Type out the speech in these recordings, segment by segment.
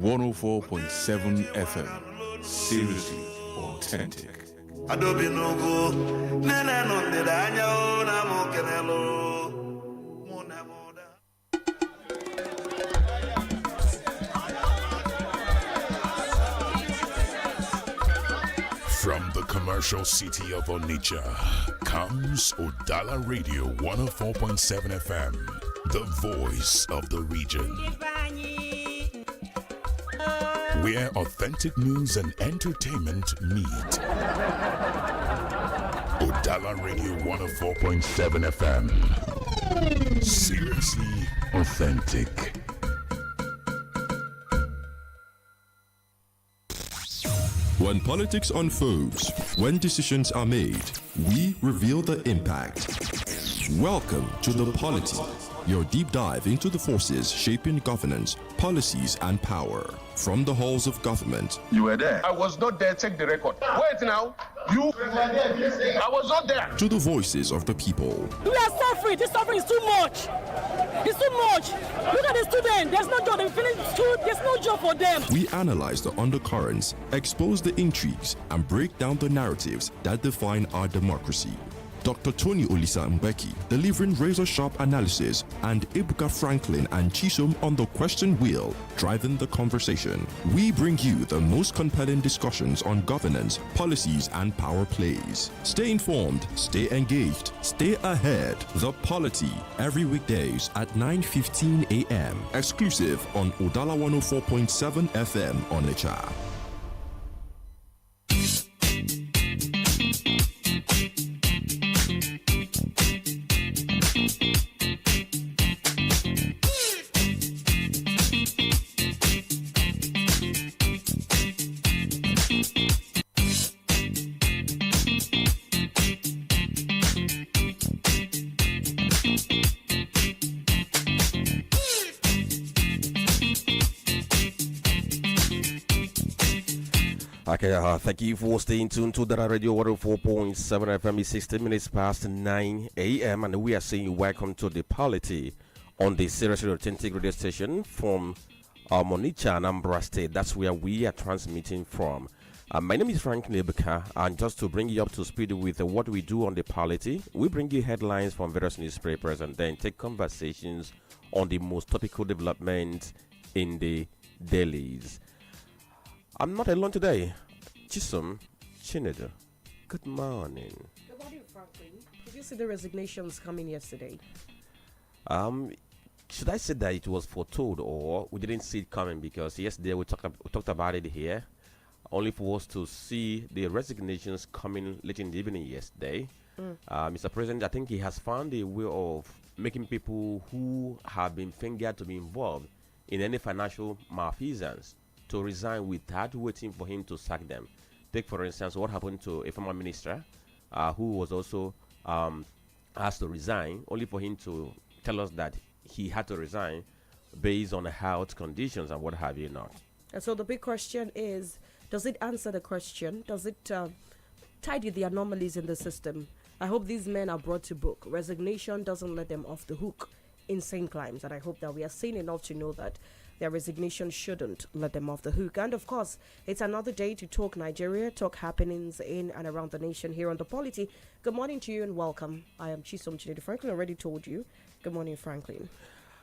104.7 FM. Seriously authentic. From the commercial city of Onitsha comes Udala Radio 104.7 FM, the voice of the region. Where authentic news and entertainment meet. Udala Radio 104.7 FM. Seriously authentic. When politics unfolds, when decisions are made, we reveal the impact. Welcome to the Polity, your deep dive into the forces shaping governance, policies, and power. From the halls of government. You were there. I was not there. Check the record. Wait now. You were there. I was not there. To the voices of the people. We are suffering. This suffering is too much. It's too much. Look at the students. There's no job. They're feeling school. There's no job for them. We analyze the undercurrents, expose the intrigues, and break down the narratives that define our democracy. Dr. Tony Olisa Mbeki, delivering razor-sharp analysis, and Ibuka Franklin and Chisom on the question wheel, driving the conversation. We bring you the most compelling discussions on governance, policies, and power plays. Stay informed, stay engaged, stay ahead. The Polity, every weekdays at 9:15 a.m. Exclusive on Udala 104.7 FM Onitsha. Okay, thank you for staying tuned to the Radio 104.7 FM. It's 16 minutes past 9 a.m. and we are saying welcome to the Polity on the Seriously Authentic radio station from Onitsha, Anambra State. That's where we are transmitting from. My name is Franklin Ebeka, and just to bring you up to speed with what we do on the Polity, we bring you headlines from various newspapers and then take conversations on the most topical developments in the dailies. I'm not alone today. Chisom Chinedu. Good morning. Good morning, Franklin. Did you see the resignations coming yesterday? Should I say that it was foretold or we didn't see it coming? Because yesterday we talked about it here, only for us to see the resignations coming late in the evening yesterday. Mr. President, I think he has found a way of making people who have been fingered to be involved in any financial malfeasance to resign without waiting for him to sack them. Take, for instance, what happened to a former minister who was also asked to resign, only for him to tell us that he had to resign based on health conditions and what have you not. And so the big question is, does it answer the question? Does it tidy the anomalies in the system? I hope these men are brought to book. Resignation doesn't let them off the hook. Insane crimes, and I hope that we are sane enough to know that their resignation shouldn't let them off the hook. And of course, it's another day to talk Nigeria, talk happenings in and around the nation here on the Polity. Good morning to you and welcome. I am Chisom Chinedu. Franklin already told you. Good morning, Franklin.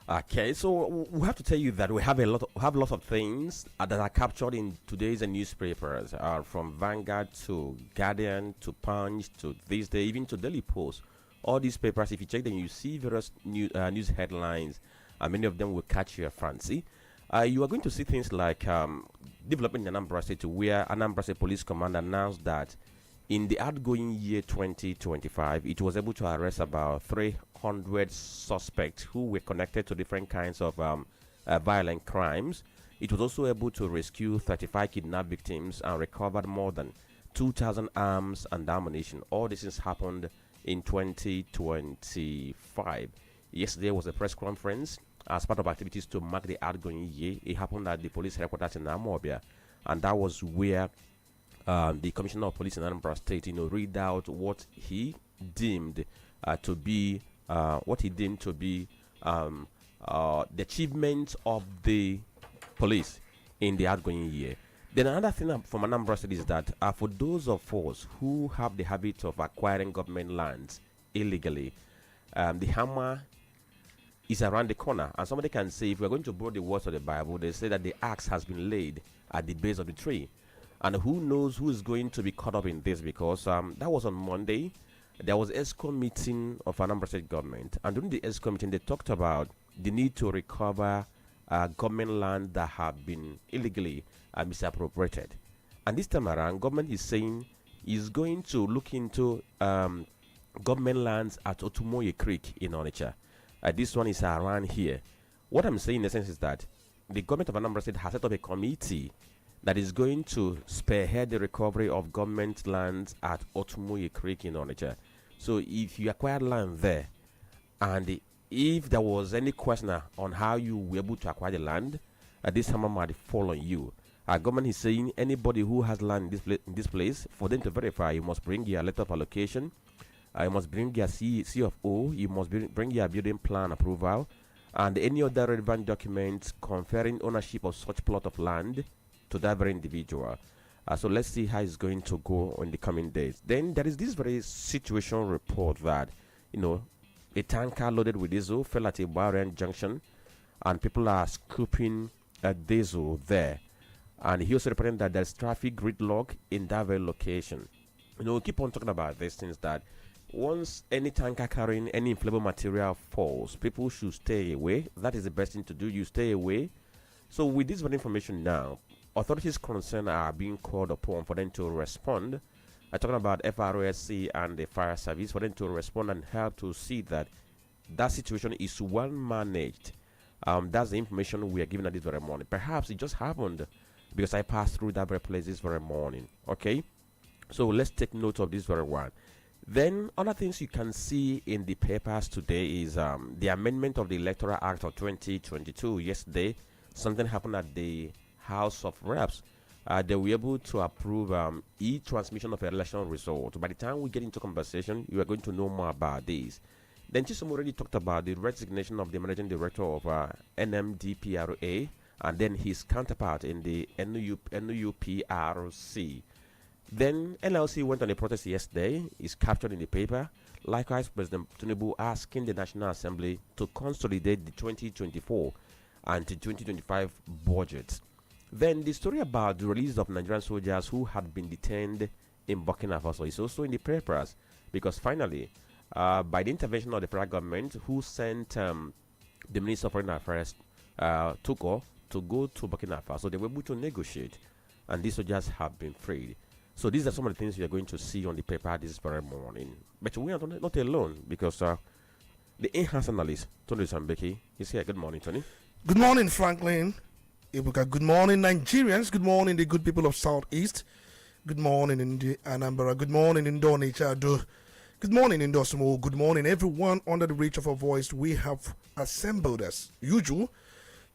Okay, so we have to tell you that we have lots of things that are captured in today's newspapers, from Vanguard to Guardian to Punch to This Day, even to Daily Post. All these papers, if you check them, you see various news headlines, and many of them will catch your fancy. You are going to see things like development in Anambra State, where Anambra State Police Command announced that in the outgoing year 2025, it was able to arrest about 300 suspects who were connected to different kinds of violent crimes. It was also able to rescue 35 kidnapped victims and recovered more than 2,000 arms and ammunition. All this has happened in 2025. Yesterday was a press conference as part of activities to mark the outgoing year. It happened at the police headquarters in Amobia, and that was where the Commissioner of Police in Anambra State, read out what he deemed to be the achievement of the police in the outgoing year. Then another thing from Anambra State is that for those of us who have the habit of acquiring government lands illegally, the hammer is around the corner. And somebody can say, if we're going to borrow the words of the Bible, they say that the axe has been laid at the base of the tree. And who knows who is going to be caught up in this, because that was on Monday. There was ESCO meeting of Anambra State government. And during the ESCO meeting, they talked about the need to recover government land that have been illegally misappropriated. And this time around, government is saying is going to look into government lands at Otumoye Creek in Onitsha. This one is around here. What I'm saying in essence is that the government of Anambra State has set up a committee that is going to spearhead the recovery of government lands at Otumoye Creek in Onitsha. So if you acquired land there, and if there was any question on how you were able to acquire the land, this hammer might fall on you. Our government is saying anybody who has land in this place, for them to verify, you must bring your letter of allocation, you must bring your CFO, you must bring your building plan approval, and any other relevant documents conferring ownership of such plot of land to that very individual. So let's see how it's going to go in the coming days. Then there is this very situation report that, a tanker loaded with diesel fell at a Bahrain junction, and people are scooping diesel there. And he also reported that there's traffic gridlock in that very location. We keep on talking about these things, that once any tanker carrying any inflammable material falls, people should stay away. That is the best thing to do. You stay away. So with this very information now, authorities concerned are being called upon for them to respond. I'm talking about FROSC and the fire service, for them to respond and help to see that that situation is well managed. That's the information we are given at this very morning. Perhaps it just happened because I passed through that very place this very morning. Okay, so let's take note of this very one. Then other things you can see in the papers today is the amendment of the Electoral Act of 2022. Yesterday, something happened at the House of Reps. They were able to approve e-transmission of election result. By the time we get into conversation, you are going to know more about this. Then Chisom already talked about the resignation of the managing director of NMDPRA, and then his counterpart in the NUPRC. Then NLC went on a protest yesterday, is captured in the paper. Likewise, President Tinubu asking the National Assembly to consolidate the 2024 and the 2025 budgets. Then the story about the release of Nigerian soldiers who had been detained in Burkina Faso is also in the papers, because finally, by the intervention of the federal government, who sent the Minister of Foreign Affairs, Tuko, to go to Burkina Faso, they were able to negotiate, and these soldiers have been freed. So these are some of the things you are going to see on the paper this very morning. But we are not alone, because the in-house analyst, Tony Mbeki, is here. Good morning, Tony. Good morning, Franklin. Ibuka, good morning, Nigerians. Good morning, the good people of Southeast. Good morning, in the Anambra. Good morning, in Onitsha. Good morning, in Dosimo. Good morning, everyone under the reach of our voice. We have assembled as usual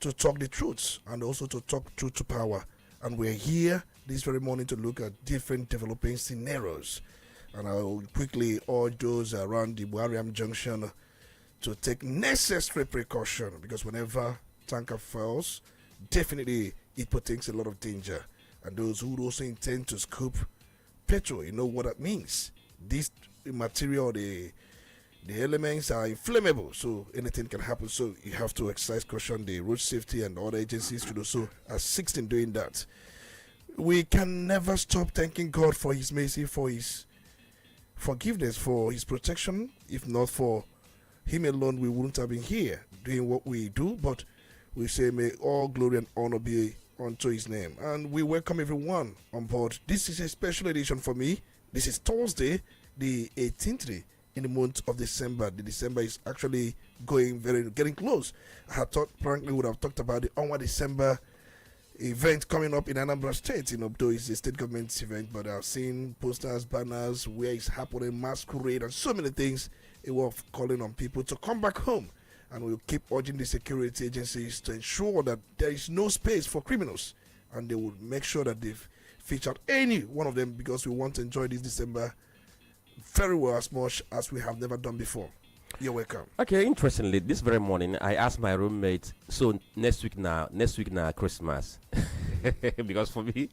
to talk the truths and also to talk truth to power. And we're here this very morning to look at different developing scenarios. And I'll quickly urge those around the Bahrain junction to take necessary precaution, because whenever tanker fails, definitely it portends a lot of danger. And those who also intend to scoop petrol, you know what that means. This material, the elements are inflammable, so anything can happen. So you have to exercise caution. The road safety and other agencies should also assist in doing that. We can never stop thanking God for His mercy, for His forgiveness, for His protection. If not for Him alone, we wouldn't have been here doing what we do. But we say, may all glory and honor be unto His name. And we welcome everyone on board. This is a special edition for me. This is Thursday, the 18th in the month of December. The December is actually getting close. I had thought Franklin would have talked about the onward December event coming up in Anambra State, though it's a state government event, but I've seen posters, banners, where it's happening, masquerade, and so many things. It was calling on people to come back home. And we'll keep urging the security agencies to ensure that there is no space for criminals. And they will make sure that they've featured any one of them, because we want to enjoy this December very well, as much as we have never done before. You're welcome. Okay, interestingly, this very morning, I asked my roommate, so next week now Christmas. because for me,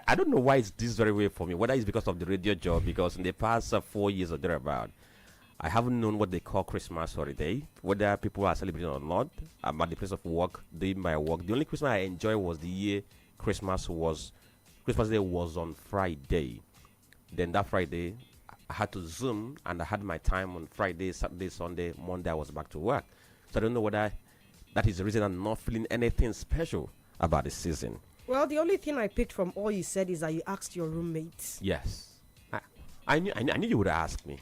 I don't know why it's this very way for me. Whether it's because of the radio job, because in the past 4 years or thereabout, I haven't known what they call Christmas holiday, whether people are celebrating or not. I'm at the place of work, doing my work. The only Christmas I enjoyed was the year Christmas Day was on Friday. Then that Friday, I had to Zoom, and I had my time on Friday, Saturday, Sunday, Monday. I was back to work. So I don't know whether that is the reason I'm not feeling anything special about the season. Well, the only thing I picked from all you said is that you asked your roommates. Yes, I knew you would ask me,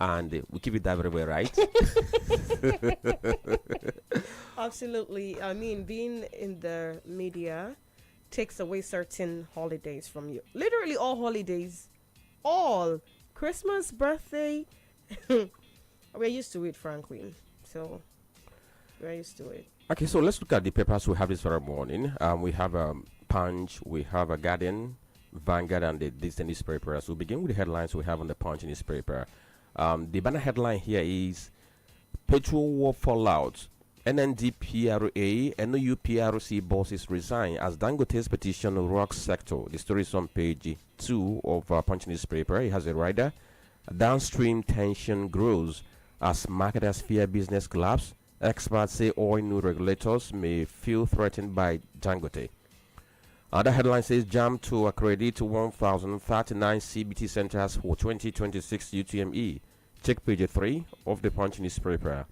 and we keep it that very way, right? Absolutely. I mean, being in the media takes away certain holidays from you. Literally all holidays, all Christmas, birthday. We're used to it, frankly. So we're used to it. Okay, so let's look at the papers we have this very morning. We have Punch, we have a Guardian, Vanguard, and the Disney newspaper. So we'll begin with the headlines we have on the Punch newspaper. The banner headline here is Petrol War Fallout. NNDPRA, NUPRC bosses resign as Dangote's petition rocks sector. The story is on page 2 of Punch newspaper. It has a rider. Downstream tension grows as marketers fear business collapse. Experts say oil new regulators may feel threatened by Dangote. Other headline says jam to accredit 1,039 CBT centers for 2026 UTME. Check page 3 of the Punch newspaper.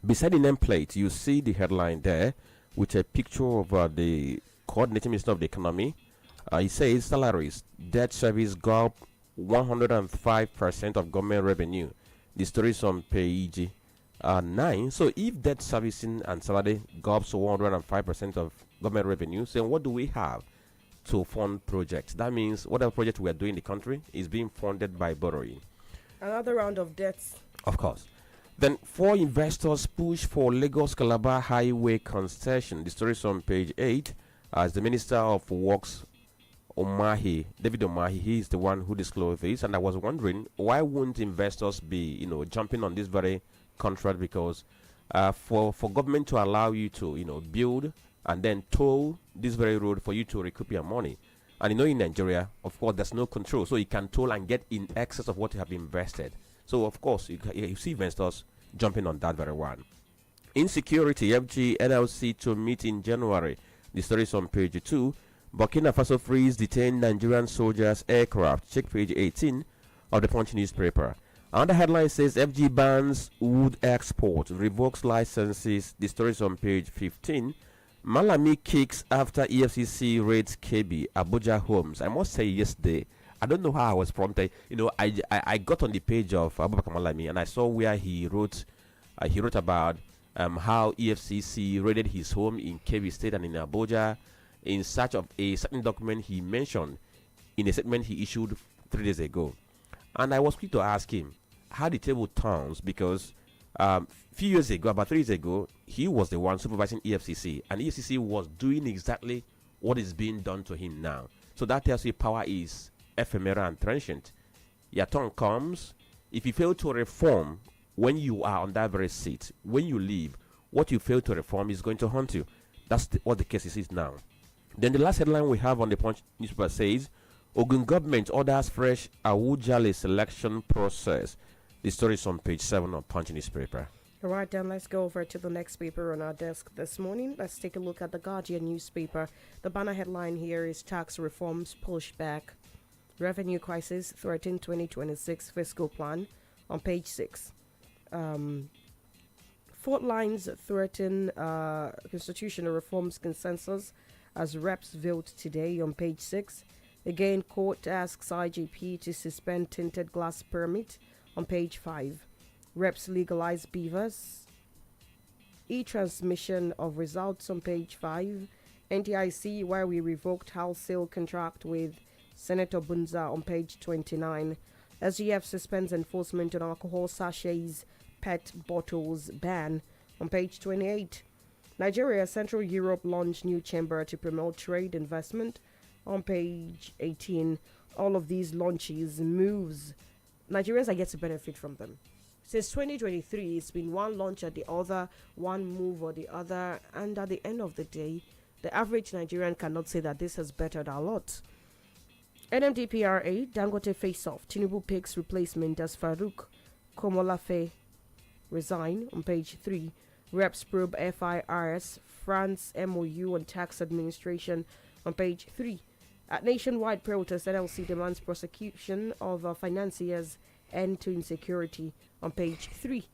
Beside the nameplate, you see the headline there with a picture of the coordinating minister of the economy. It says salaries, debt service gulp 105% of government revenue. The story is on page 9. So if debt servicing and salary gulps 105% of government revenue, then what do we have to fund projects? That means whatever project we are doing in the country is being funded by borrowing. Another round of debts. Of course. Then 4 investors push for Lagos Calabar Highway concession. The story is on page 8. As the Minister of Works, David Omahi, he is the one who disclosed this. And I was wondering, why wouldn't investors be, jumping on this very contract? Because for government to allow you to, build and then toll this very road for you to recoup your money. And in Nigeria, of course, there's no control. So you can toll and get in excess of what you have invested. So, of course, you see investors jumping on that very one. Insecurity, FG NLC to meet in January. The story is on page 2. Burkina Faso frees detained Nigerian soldiers' aircraft. Check page 18 of the Punch newspaper. Another headline says FG bans wood export, revokes licenses. The story is on page 15. Malami kicks after EFCC raids KB, Abuja homes. I must say yesterday, I don't know how I was prompted. I got on the page of Abubakar Malami and I saw where he wrote about how EFCC raided his home in KB State and in Abuja in search of a certain document he mentioned in a statement he issued 3 days ago. And I was quick to ask him how the table turns, because few years ago, about 3 years ago, he was the one supervising EFCC, and EFCC was doing exactly what is being done to him now. So that tells you power is ephemeral and transient. Your turn comes. If you fail to reform when you are on that very seat, when you leave, what you fail to reform is going to haunt you. That's what the case is now. Then the last headline we have on the Punch newspaper says, Ogun government orders fresh Awujale selection process. The story is on page 7 of Punch newspaper. All right, then let's go over to the next paper on our desk this morning. Let's take a look at the Guardian newspaper. The banner headline here is Tax Reforms Push Back. Revenue Crisis Threaten 2026 Fiscal Plan on page 6. Fault lines threaten constitutional reforms consensus as reps vote today on page 6. Again, court asks IGP to suspend tinted glass permit on page 5. Reps legalize beavers. E-transmission of results on page 5. NTIC, where we revoked wholesale contract with Senator Bunza on page 29. SGF suspends enforcement on alcohol sachets, PET bottles ban on page 28. Nigeria, Central Europe launch new chamber to promote trade investment on page 18. All of these launches, moves, Nigerians are yet to benefit from them. Since 2023, it's been one launch or the other, one move or the other, and at the end of the day, The average Nigerian cannot say that this has bettered our lot. NMDPRA, Dangote face-off. Tinubu picks replacement as Farouk Komolafe resign on page 3. Reps probe FIRS France MOU on tax administration on page 3. At nationwide protest, NLC demands prosecution of financiers, end to insecurity on page 3.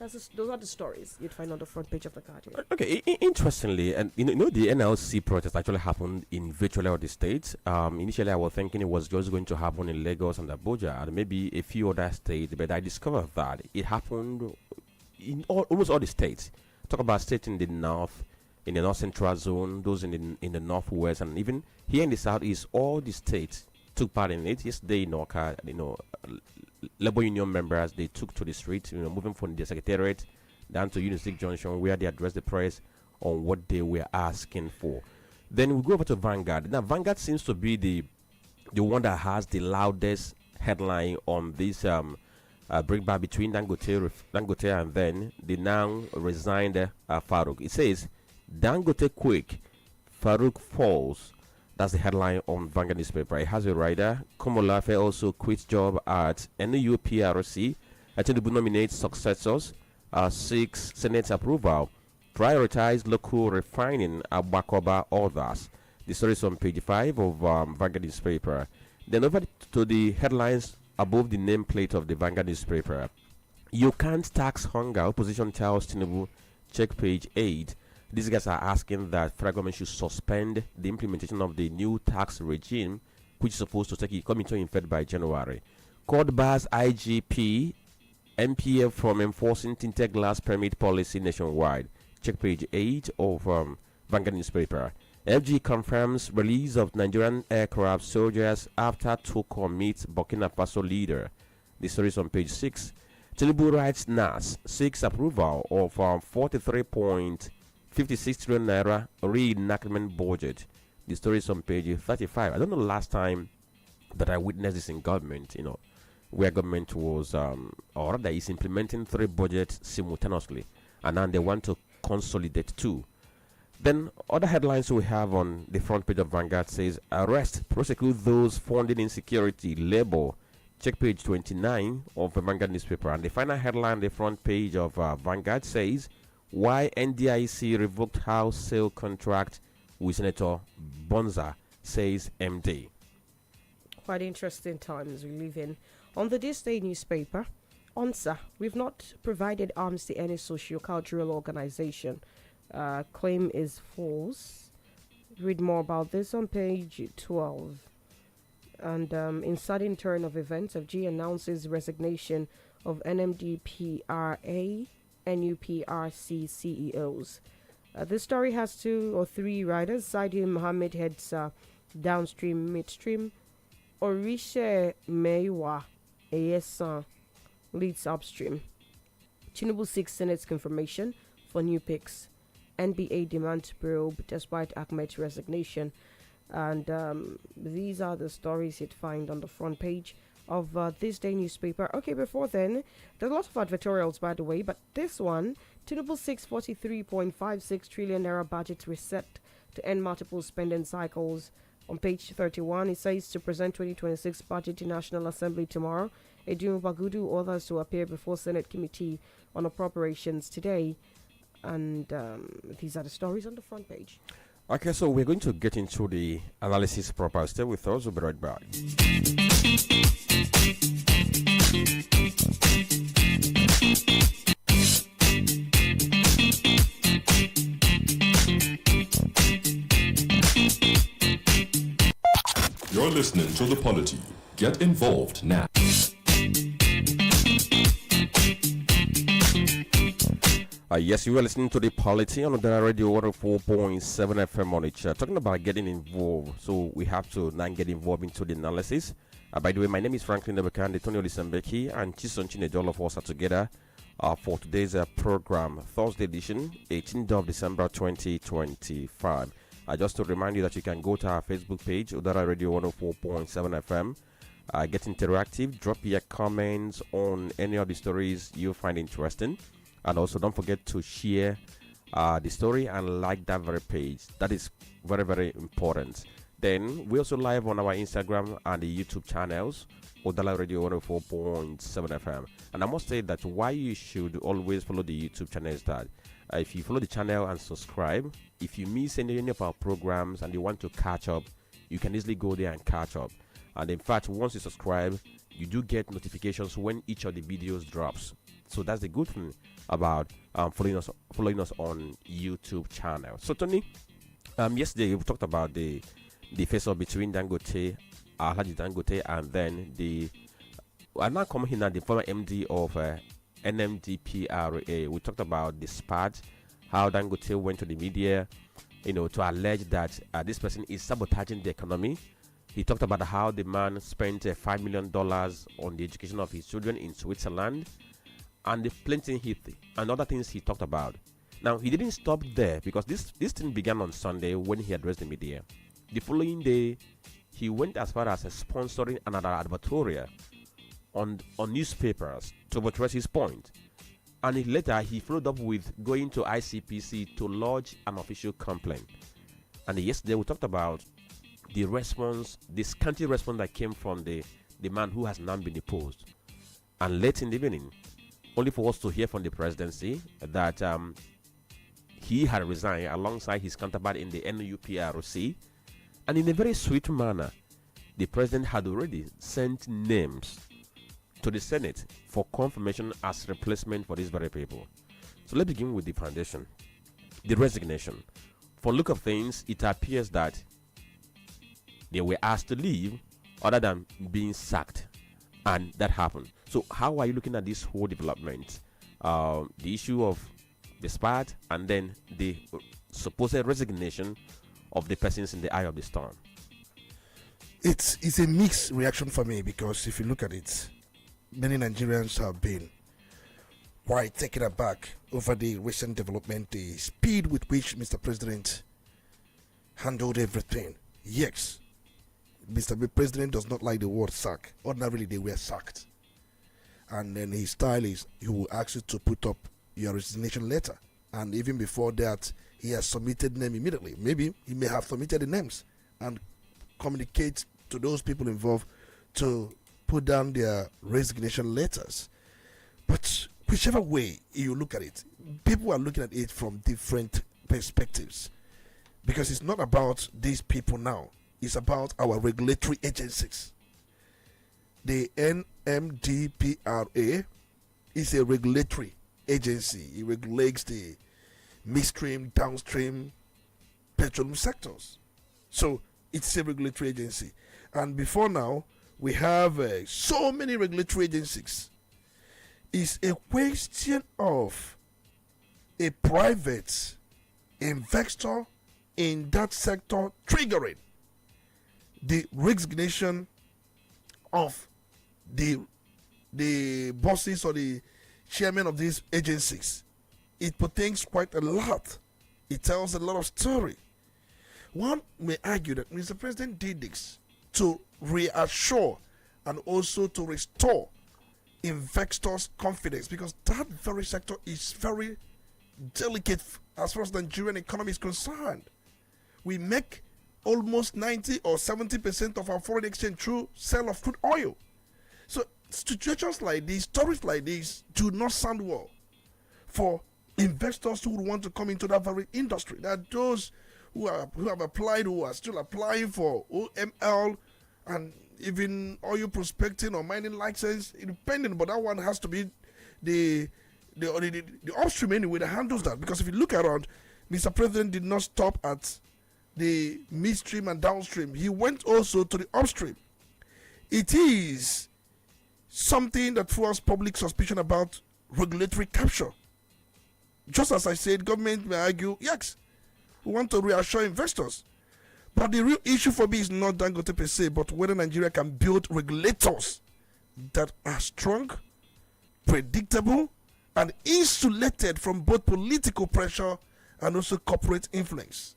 Those are the stories you'd find on the front page of the Guardian. Okay, interestingly, and the NLC protest actually happened in virtually all the states. Initially, I was thinking it was just going to happen in Lagos and Abuja and maybe a few other states, but I discovered that it happened in almost all the states. Talk about states in the north central zone, those in the northwest, and even here in the southeast. All the states took part in it. Yesterday in Oka, labor union members, they took to the street, moving from the secretariat down to Unity Junction, where they addressed the press on what they were asking for. Then we go over to Vanguard. Now, Vanguard seems to be the one that has the loudest headline on this breakback between Dangote and then the now resigned Farouk. It says, Dangote quick, Farouk falls. That's the headline on Vanguard newspaper. It has a writer. Komolafe also quits job at NUPRC. Tinubu nominates successors. 6 Senate approval. Prioritize local refining. Abakoba others. The story is on page 5 of Vanguard newspaper. Then over to the headlines above the nameplate of the Vanguard newspaper. You can't tax hunger. Opposition tells Tinubu. Check page 8. These guys are asking that federal government should suspend the implementation of the new tax regime, which is supposed to come into effect by January. Court bars IGP, MPF from enforcing tinted glass permit policy nationwide. Check page 8 of Vanguard newspaper. FG confirms release of Nigerian aircraft soldiers after Toko meets Burkina Faso leader. The story is on page 6. Tinubu writes NAS 6 approval of 43.56 trillion naira reenactment budget. The story is on page 35. I don't know the last time that I witnessed this in government, where government was, or rather is implementing 3 budgets simultaneously, and now they want to consolidate 2. Then other headlines we have on the front page of Vanguard says, arrest, prosecute those funding insecurity, labor. Check page 29 of the Vanguard newspaper. And the final headline on the front page of Vanguard says, why NDIC revoked house sale contract with Senator Bonza, says MD. Quite interesting times we live in. On the This Day newspaper, ONSA, we've not provided arms to any socio-cultural organization. Claim is false. Read more about this on page 12. And in sudden turn of events, FG announces resignation of NMDPRA, NUPRC CEOs. This story has 2 or 3 writers. Saidi Mohammed heads downstream, midstream. Orisha Meiwa Ayesan leads upstream. Tinubu seeks Senate's confirmation for new picks. NBA demands probe despite Ahmed's resignation. And these are the stories you'd find on the front page of This Day newspaper. Okay, before then, there's a lot of advertorials, by the way, but this one, Tinubu 643.56 trillion naira budget reset to end multiple spending cycles. On page 31, it says to present 2026 budget to National Assembly tomorrow. Edun Bagudu others to appear before Senate Committee on Appropriations today. And these are the stories on the front page. Okay, so we're going to get into the analysis proper. Stay with us. We'll be right back. You're listening to the Polity. Get involved now. Yes, you are listening to the Polity on the radio 104.7 FM Onitsha. Talking about getting involved, so we have to now get involved into the analysis. By the way, my name is Franklin Nebekande, Tony Olisa Mbeki, and Chison Chinedu. All of us are together for today's program, Thursday edition, 18th of December 2025. Just to remind you that you can go to our Facebook page, Udala Radio 104.7 FM. Get interactive, drop your comments on any of the stories you find interesting. And also don't forget to share the story and like that very page. That is very, very important. Then we also live on our Instagram and the YouTube channels, Udala Radio 104.7 FM. And I must say that why you should always follow the YouTube channel is that if you follow the channel and subscribe, if you miss any of our programs and you want to catch up, you can easily go there and catch up. And in fact, once you subscribe, you do get notifications when each of the videos drops. So that's the good thing about following us on YouTube channel. So Tony, yesterday we talked about the face-off between Dangote, Alhaji Dangote, and then I'm now coming here, the former MD of NMDPRA. We talked about the spat, how Dangote went to the media, to allege that this person is sabotaging the economy. He talked about how the man spent $5 million on the education of his children in Switzerland, and the plenty and other things he talked about. Now, he didn't stop there, because this thing began on Sunday when he addressed the media. The following day, he went as far as sponsoring another advertorial on newspapers to buttress his point. And later, he followed up with going to ICPC to lodge an official complaint. And yesterday, we talked about the response, the scanty response that came from the man who has now been deposed. And late in the evening, only for us to hear from the presidency that he had resigned alongside his counterpart in the NUPRC. And in a very sweet manner, the president had already sent names to the Senate for confirmation as replacement for these very people. So let's begin with the foundation, the resignation. For look of things, it appears that they were asked to leave other than being sacked, and that happened. So how are you looking at this whole development? The issue of the spat and then the supposed resignation of the persons in the eye of the storm. It's a mixed reaction for me, because if you look at it, many Nigerians have been quite taken aback over the recent development, the speed with which Mr. President handled everything. Yes, Mr. President does not like the word sack. Ordinarily, they were sacked. And then his style is, he will ask you to put up your resignation letter. And even before that, he has submitted them immediately. Maybe he may have submitted the names and communicate to those people involved to put down their resignation letters. But whichever way you look at it, people are looking at it from different perspectives. Because it's not about these people now. It's about our regulatory agencies. The NMDPRA is a regulatory agency. It regulates the midstream, downstream petroleum sectors. So it's a regulatory agency. And before now, we have so many regulatory agencies. It's a question of a private investor in that sector triggering the resignation of the bosses or the chairman of these agencies. It pertains quite a lot. It tells a lot of story. One may argue that Mr. President did this to reassure and also to restore investors' confidence, because that very sector is very delicate as far as the Nigerian economy is concerned. We make almost 90 or 70% of our foreign exchange through sale of crude oil. So situations like these, stories like these, do not sound well for investors who would want to come into that very industry. There are those who have applied, who are still applying for OML and even oil prospecting or mining license, independent, but that one has to be the upstream anyway that handles that. Because if you look around, Mr. President did not stop at the midstream and downstream. He went also to the upstream. It is something that fuels public suspicion about regulatory capture. Just as I said, government may argue, yes, we want to reassure investors. But the real issue for me is not Dangote per se, but whether Nigeria can build regulators that are strong, predictable, and insulated from both political pressure and also corporate influence.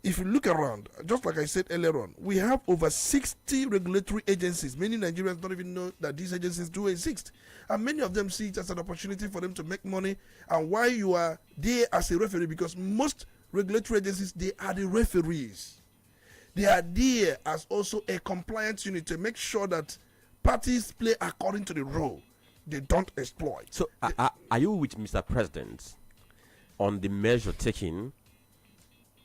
if you look around, just like I said earlier on, we have over 60 regulatory agencies. Many Nigerians don't even know that these agencies do exist. And many of them see it as an opportunity for them to make money. And why you are there as a referee, because most regulatory agencies, they are the referees. They are there as also a compliance unit to make sure that parties play according to the rule. They don't exploit. So, are you with Mr. President on the measure taken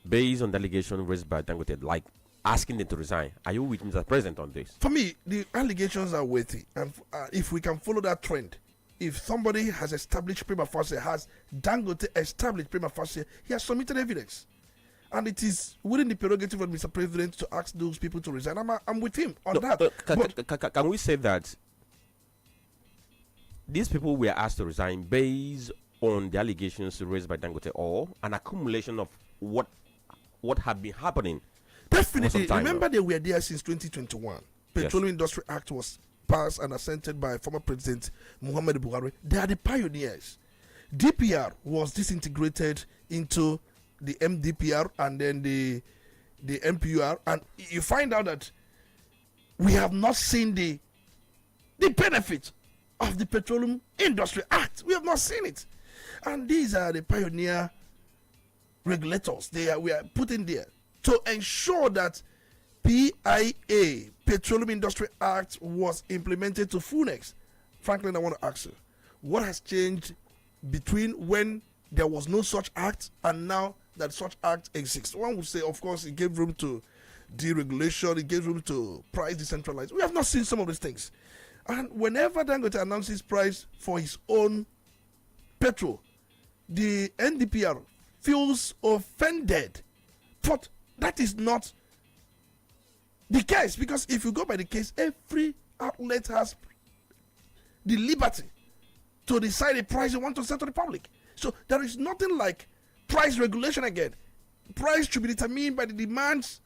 based on the allegation raised by Dangote, like asking them to resign? Are you with Mr. President on this? For me, the allegations are weighty, and if we can follow that trend, if somebody has established prima facie, has Dangote established prima facie, he has submitted evidence, and it is within the prerogative of Mr. President to ask those people to resign. I'm with him on that. Can we say that these people were asked to resign based on the allegations raised by Dangote, or an accumulation of what had been happening? Definitely. Remember, they were there since 2021. Petroleum Industry Act was passed and assented by former President Muhammad Buhari. They are the pioneers. DPR was disintegrated into the MDPR and then the MPUR, and you find out that we have not seen the benefit of the Petroleum Industry Act. We have not seen it. And these are the pioneer regulators. We are put in there to ensure that PIA, Petroleum Industry Act, was implemented to fullness. Franklin, I want to ask you, what has changed between when there was no such act and now that such act exists? One would say, of course, it gave room to deregulation, it gave room to price decentralization. We have not seen some of these things. And whenever Dangote announces price for his own petrol, the NDPR feels offended. But that is not the case, because if you go by the case, every outlet has the liberty to decide a price they want to sell to the public. So there is nothing like price regulation again. Price should be determined by the demands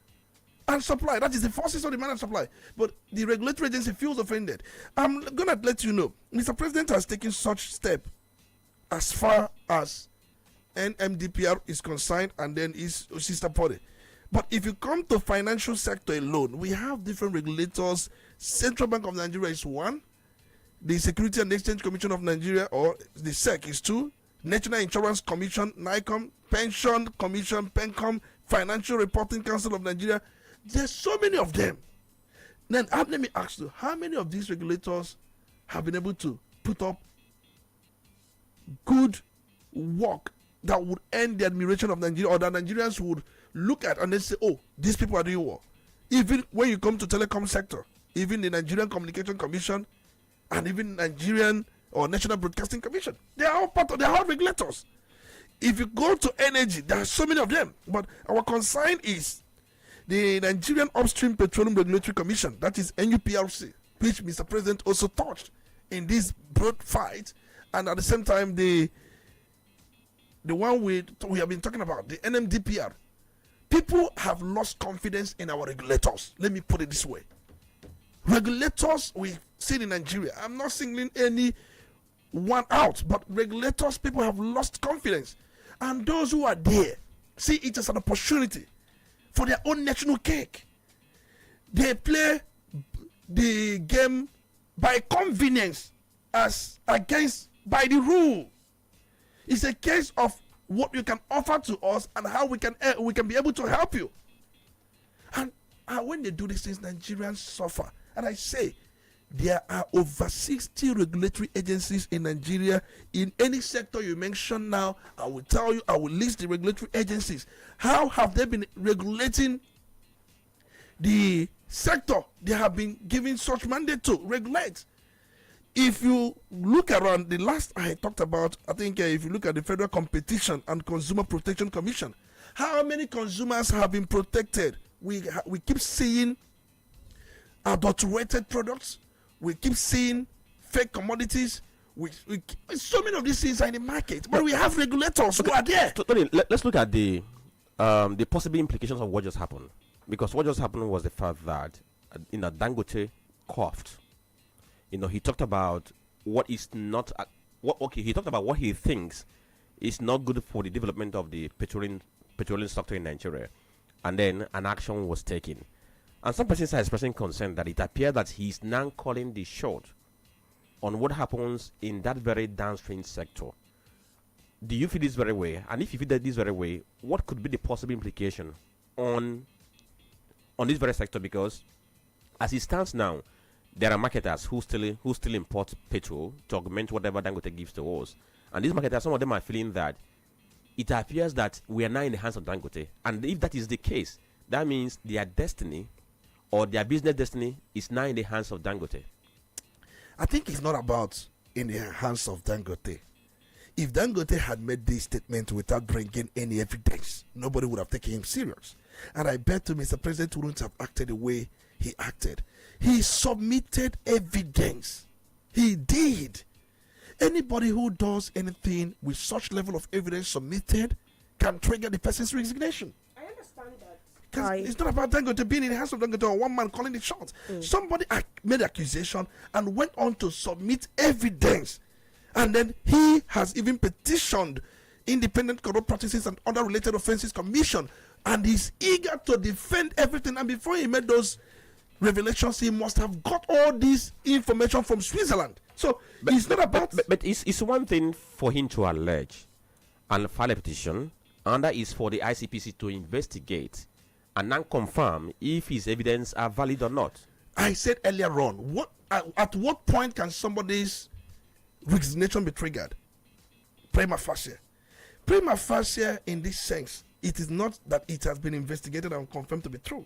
and supply. That is the forces of demand and supply. But the regulatory agency feels offended. I'm going to let you know, Mr. President has taken such step as far as NMDPR is concerned and then his sister body. But if you come to financial sector alone, we have different regulators. Central Bank of Nigeria is one. The Security and Exchange Commission of Nigeria, or the SEC, is two. National Insurance Commission, NICOM, Pension Commission, PENCOM, Financial Reporting Council of Nigeria. There's so many of them. Then let me ask you, how many of these regulators have been able to put up good work that would earn the admiration of Nigeria, or that Nigerians would look at and then say, oh, these people are doing well? Even when you come to telecom sector, even the Nigerian Communication Commission and even Nigerian or National Broadcasting Commission, they are all regulators. If you go to energy, there are so many of them. But our concern is the Nigerian Upstream Petroleum Regulatory Commission, that is NUPRC, which Mr. President also touched in this broad fight, and at the same time the one we have been talking about, the NMDPR. People have lost confidence in our regulators. Let me put it this way. Regulators we see in Nigeria, I'm not singling any one out, but regulators, people have lost confidence. And those who are there see it as an opportunity for their own national cake. They play the game by convenience as against by the rule. It's a case of what you can offer to us and how we can be able to help you. And when they do these things, Nigerians suffer. And I say, there are over 60 regulatory agencies in Nigeria. In any sector you mention now, I will tell you, I will list the regulatory agencies. How have they been regulating the sector they have been given such mandate to regulate? If you look around, the last I talked about, I think if you look at the Federal Competition and Consumer Protection Commission, how many consumers have been protected? We keep seeing adulterated products. We keep seeing fake commodities. So many of these things are in the market, but we have regulators who are there. Tony, let's look at the possible implications of what just happened. Because what just happened was the fact that Dangote coughed. He talked about what is not he talked about what he thinks is not good for the development of the petroleum sector in Nigeria. and then an action was taken. And some persons are expressing concern that it appears that he is now calling the shot on what happens in that very downstream sector. Do you feel this very way? And if you feel that this very way, what could be the possible implication on this very sector? Because as it stands now, there are marketers who still import petrol to augment whatever Dangote gives to us. And these marketers, some of them are feeling that it appears that we are now in the hands of Dangote. And if that is the case, that means their destiny or their business destiny is now in the hands of Dangote. I think it's not about in the hands of Dangote. If Dangote had made this statement without bringing any evidence, nobody would have taken him serious. And I bet to Mr. President wouldn't have acted the way he acted. He submitted evidence. He did. Anybody who does anything with such level of evidence submitted can trigger the person's resignation. I understand that. Because it's not about Dangote being in the hands of Dangote or one man calling the shots. Somebody made accusation and went on to submit evidence. And then he has even petitioned Independent Corrupt Practices and Other Related Offences Commission. And he's eager to defend everything. And before he made those revelations, he must have got all this information from Switzerland. So it's not about... But it's one thing for him to allege and file a petition, and that is for the ICPC to investigate and then confirm if his evidence are valid or not. I said earlier on, at what point can somebody's resignation be triggered? Prima facie. Prima facie in this sense, it is not that it has been investigated and confirmed to be true.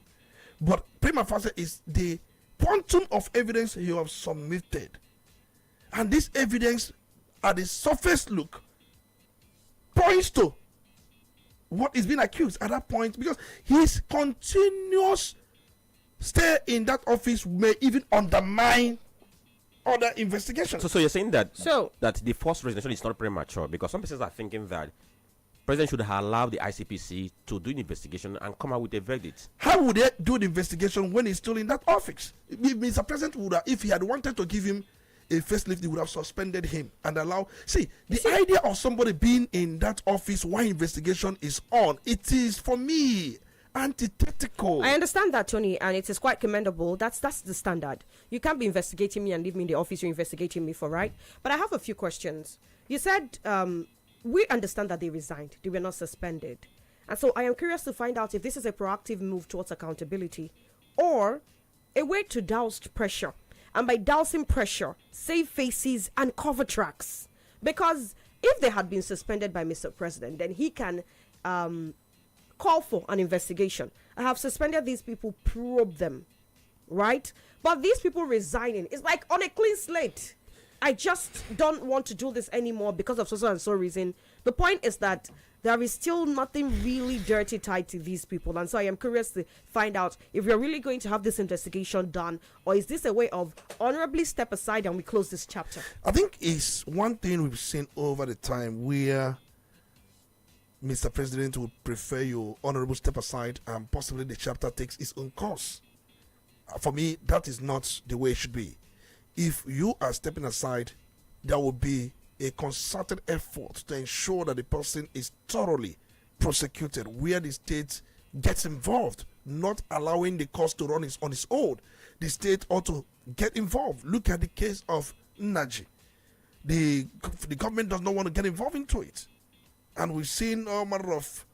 But prima facie is the quantum of evidence you have submitted. And this evidence, at the surface look, points to what is being accused at that point, because his continuous stay in that office may even undermine other investigations. So you're saying that that the first resignation is not premature, because some persons are thinking that President should have allowed the ICPC to do an investigation and come out with a verdict. How would they do the investigation when he's still in that office? Mr. President would have, if he had wanted to give him a facelift, he would have suspended him and allow. The idea of somebody being in that office while investigation is on, it is, for me, antithetical. I understand that, Tony, and it is quite commendable. That's the standard. You can't be investigating me and leave me in the office you're investigating me for, right? But I have a few questions. You said we understand that they resigned. They were not suspended. And so I am curious to find out if this is a proactive move towards accountability or a way to douse pressure. And by dousing pressure, save faces and cover tracks. Because if they had been suspended by Mr. President, then he can call for an investigation. I have suspended these people, probe them, right? But these people resigning is like on a clean slate. I just don't want to do this anymore because of so and so reason. The point is that there is still nothing really dirty tied to these people. And so I am curious to find out if you're really going to have this investigation done, or is this a way of honorably step aside and we close this chapter? I think it's one thing we've seen over the time where Mr. President would prefer you honorable step aside and possibly the chapter takes its own course. For me, that is not the way it should be. If you are stepping aside, there will be a concerted effort to ensure that the person is thoroughly prosecuted, where the state gets involved, not allowing the cause to run on its own. The state ought to get involved. Look at the case of Naji. The government does not want to get involved into it. And we've seen all manner of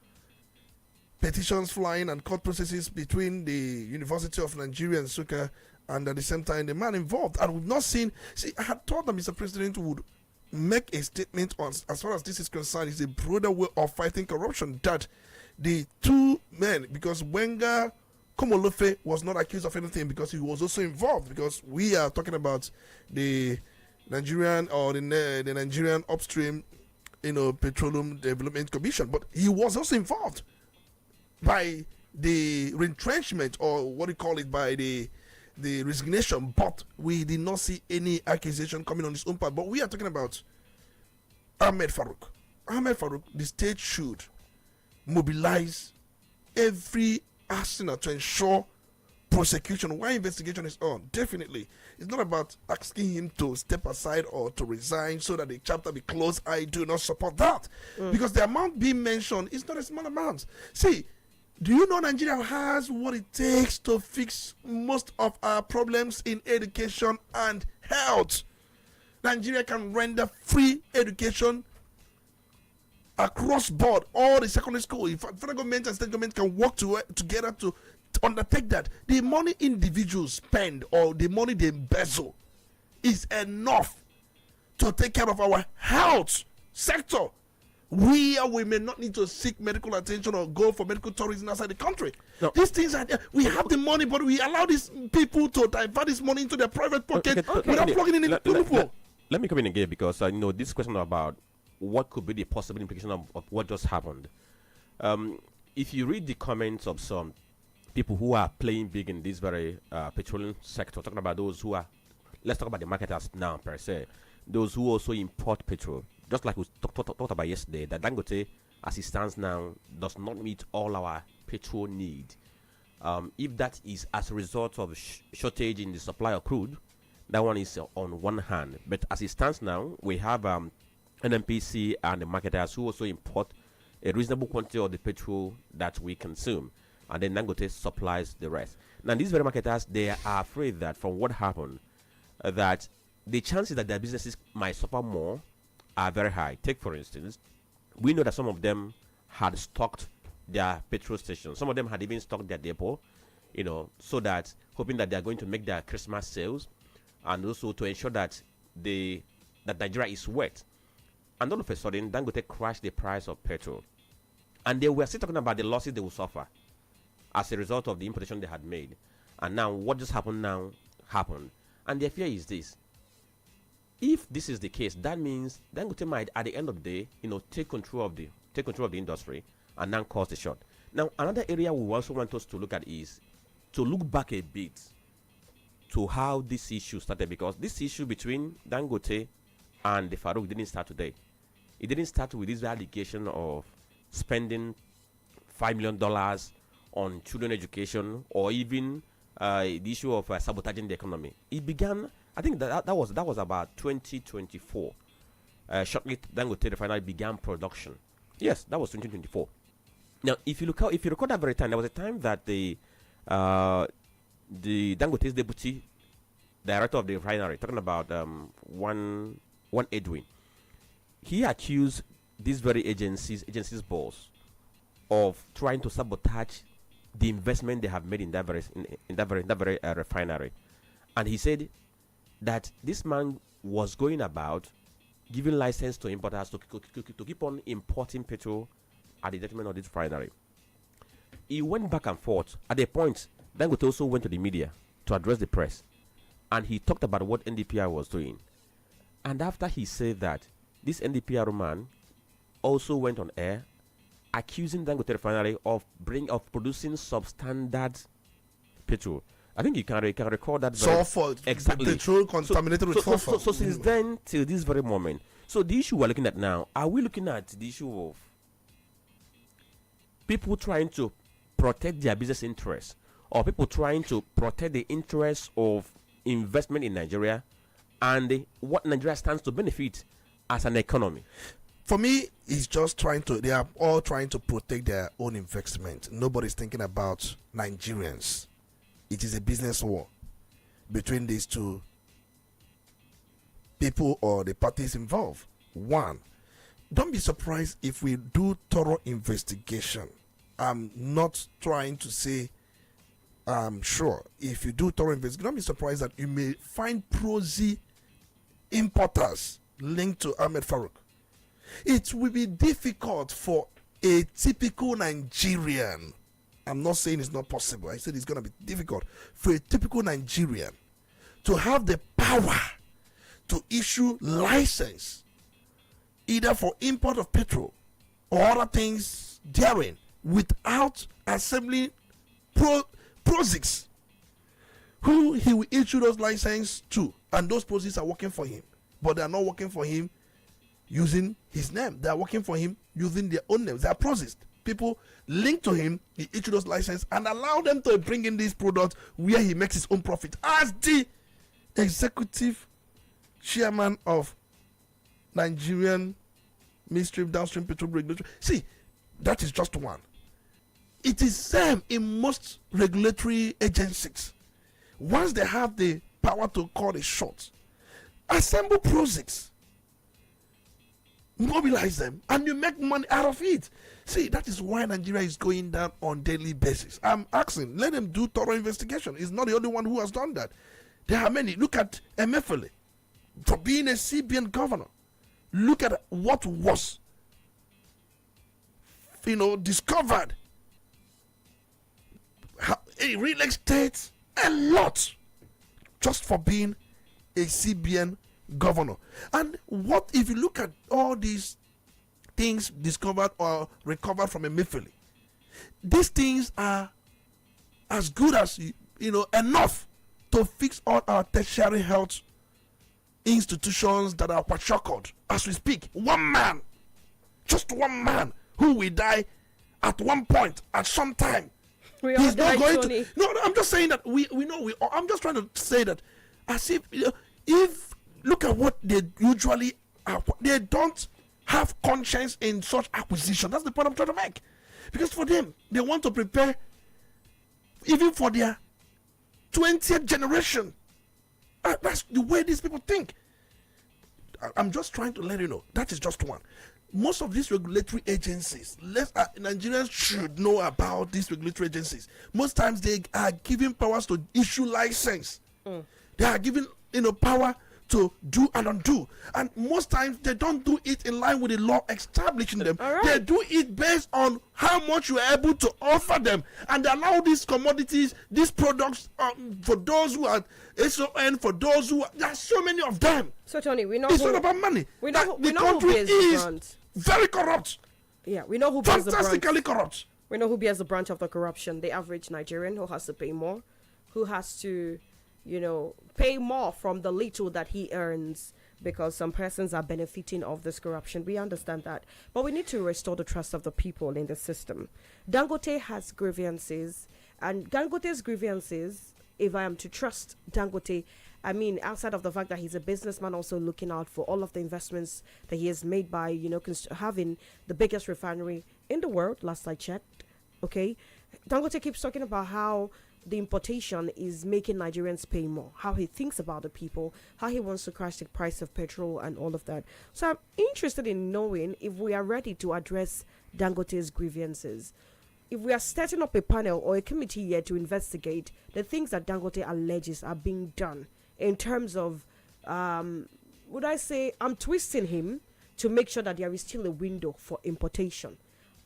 petitions flying and court processes between the University of Nigeria and Nsukka, and at the same time the man involved. And we've not seen. I had thought that Mr. President would make a statement on, as far as this is concerned, is a broader way of fighting corruption, that the two men, because Wenga Komolofe was not accused of anything because he was also involved, because we are talking about the Nigerian or the Nigerian upstream Petroleum Development Commission, but he was also involved by the retrenchment, or what do you call it, by the resignation, but we did not see any accusation coming on his own part. But we are talking about Ahmed Farouk. Ahmed Farouk, the state should mobilize every arsenal to ensure prosecution while investigation is on. Definitely. It's not about asking him to step aside or to resign so that the chapter be closed. I do not support that. Because the amount being mentioned is not a small amount. See, Do you know Nigeria has what it takes to fix most of our problems in education and health? Nigeria can render free education across board. All the secondary school, if federal government and state government can work together to undertake that, the money individuals spend or the money they embezzle is enough to take care of our health sector. We may not need to seek medical attention or go for medical tourism outside the country. No. These things are there. We have the money, but we allow these people to divert this money into their private pocket without plugging in the loophole. Let me come in again, because this question about what could be the possible implication of what just happened. If you read the comments of some people who are playing big in this very petroleum sector, talking about those who are, let's talk about the marketers now per se, those who also import petrol. Just like we talked about yesterday, that Dangote, as it stands now, does not meet all our petrol need. If that is as a result of shortage in the supply of crude, that one is on one hand. But as it stands now, we have NNPC and the marketers who also import a reasonable quantity of the petrol that we consume, and then Dangote supplies the rest. Now, these very marketers, they are afraid that from what happened, that the chances that their businesses might suffer more are very high. Take, for instance, we know that some of them had stocked their petrol stations. Some of them had even stocked their depot, so that hoping that they are going to make their Christmas sales, and also to ensure that that Nigeria is wet. And all of a sudden, Dangote crashed the price of petrol. And they were still talking about the losses they will suffer as a result of the importation they had made. And now, what just happened. And their fear is this. If this is the case, that means Dangote might, at the end of the day, take control of the industry and then cause the short. Now, another area we also want us to look at is to look back a bit to how this issue started, because this issue between Dangote and the Farouk didn't start today. It didn't start with this allegation of spending $5 million on children education, or even the issue of sabotaging the economy. It began, I think that was about 2024. Shortly, Dangote refinery began production. Yes, that was 2024. Now, if you recall that very time, there was a time that the Dangote's deputy director of the refinery, talking about one Edwin, he accused these very agencies boss of trying to sabotage the investment they have made in that very refinery. And he said that this man was going about giving license to importers to keep on importing petrol at the detriment of this refinery. He went back and forth. At a point, Dangote also went to the media to address the press, and he talked about what NDPR was doing. And after he said that, this NDPR man also went on air accusing Dangote refinery of producing substandard petrol. I think you can recall that. Sulfur, exactly. Petrol contaminated with sulfur. So since then till this very moment, so the issue we're looking at now, are we looking at the issue of people trying to protect their business interests, or people trying to protect the interests of investment in Nigeria and what Nigeria stands to benefit as an economy? For me, it's just they are all trying to protect their own investment. Nobody's thinking about Nigerians. It is a business war between these two people or the parties involved. One, don't be surprised if we do thorough investigation. I'm not trying to say I'm sure. If you do thorough investigation, don't be surprised that you may find prosy importers linked to Ahmed Farouk. It will be difficult for a typical Nigerian. I'm not saying it's not possible. I said it's going to be difficult for a typical Nigerian to have the power to issue license either for import of petrol or other things therein without assembling prosics who he will issue those licenses to, and those prosics are working for him, but they are not working for him using his name. They are working for him using their own names. They are prosics. People linked to him, he issue those licenses and allow them to bring in these products where he makes his own profit as the executive chairman of Nigerian Ministry of Downstream Petroleum Regulation. See, that is just one. it is them in most regulatory agencies. Once they have the power to call the shots, assemble projects, mobilize them, and you make money out of it. See, that is why Nigeria is going down on daily basis. I'm asking, let them do thorough investigation. He's not the only one who has done that. There are many. Look at Emefiele for being a CBN governor. Look at what was, discovered. A real estate, a lot, just for being a CBN governor. And what if you look at all these things discovered or recovered from Emefiele? These things are as good as enough to fix all our tertiary health institutions that are shackled as we speak. One man, just one man, who will die at one point at some time. He's not going to. No, I'm just saying that we know. I'm just trying to say that as if look at what they usually are. They don't have conscience in such acquisition. That's the point I'm trying to make. Because for them, they want to prepare even for their 20th generation. That's the way these people think. I'm just trying to let you know. That is just one. Most of these regulatory agencies, Nigerians should know about these regulatory agencies. Most times they are given powers to issue license. They are given power to do and undo. And most times they don't do it in line with the law establishing them. Right. They do it based on how much you are able to offer them. And they allow these commodities, these products, for those who are SON, for those who are, there are so many of them. So Tony, we know it's not about money. We know the country is very corrupt. Yeah, we know who bears the brunt. Fantastically corrupt. We know who bears the brunt of the corruption. The average Nigerian who has to pay more, who has to, pay more from the little that he earns because some persons are benefiting of this corruption. We understand that. But we need to restore the trust of the people in the system. Dangote has grievances, and Dangote's grievances, if I am to trust Dangote, I mean, outside of the fact that he's a businessman also looking out for all of the investments that he has made by, having the biggest refinery in the world, last I checked, okay? Dangote keeps talking about how the importation is making Nigerians pay more, how he thinks about the people, how he wants to crash the price of petrol and all of that. So I'm interested in knowing if we are ready to address Dangote's grievances. If we are setting up a panel or a committee here to investigate the things that Dangote alleges are being done in terms of, would I say, I'm twisting him to make sure that there is still a window for importation.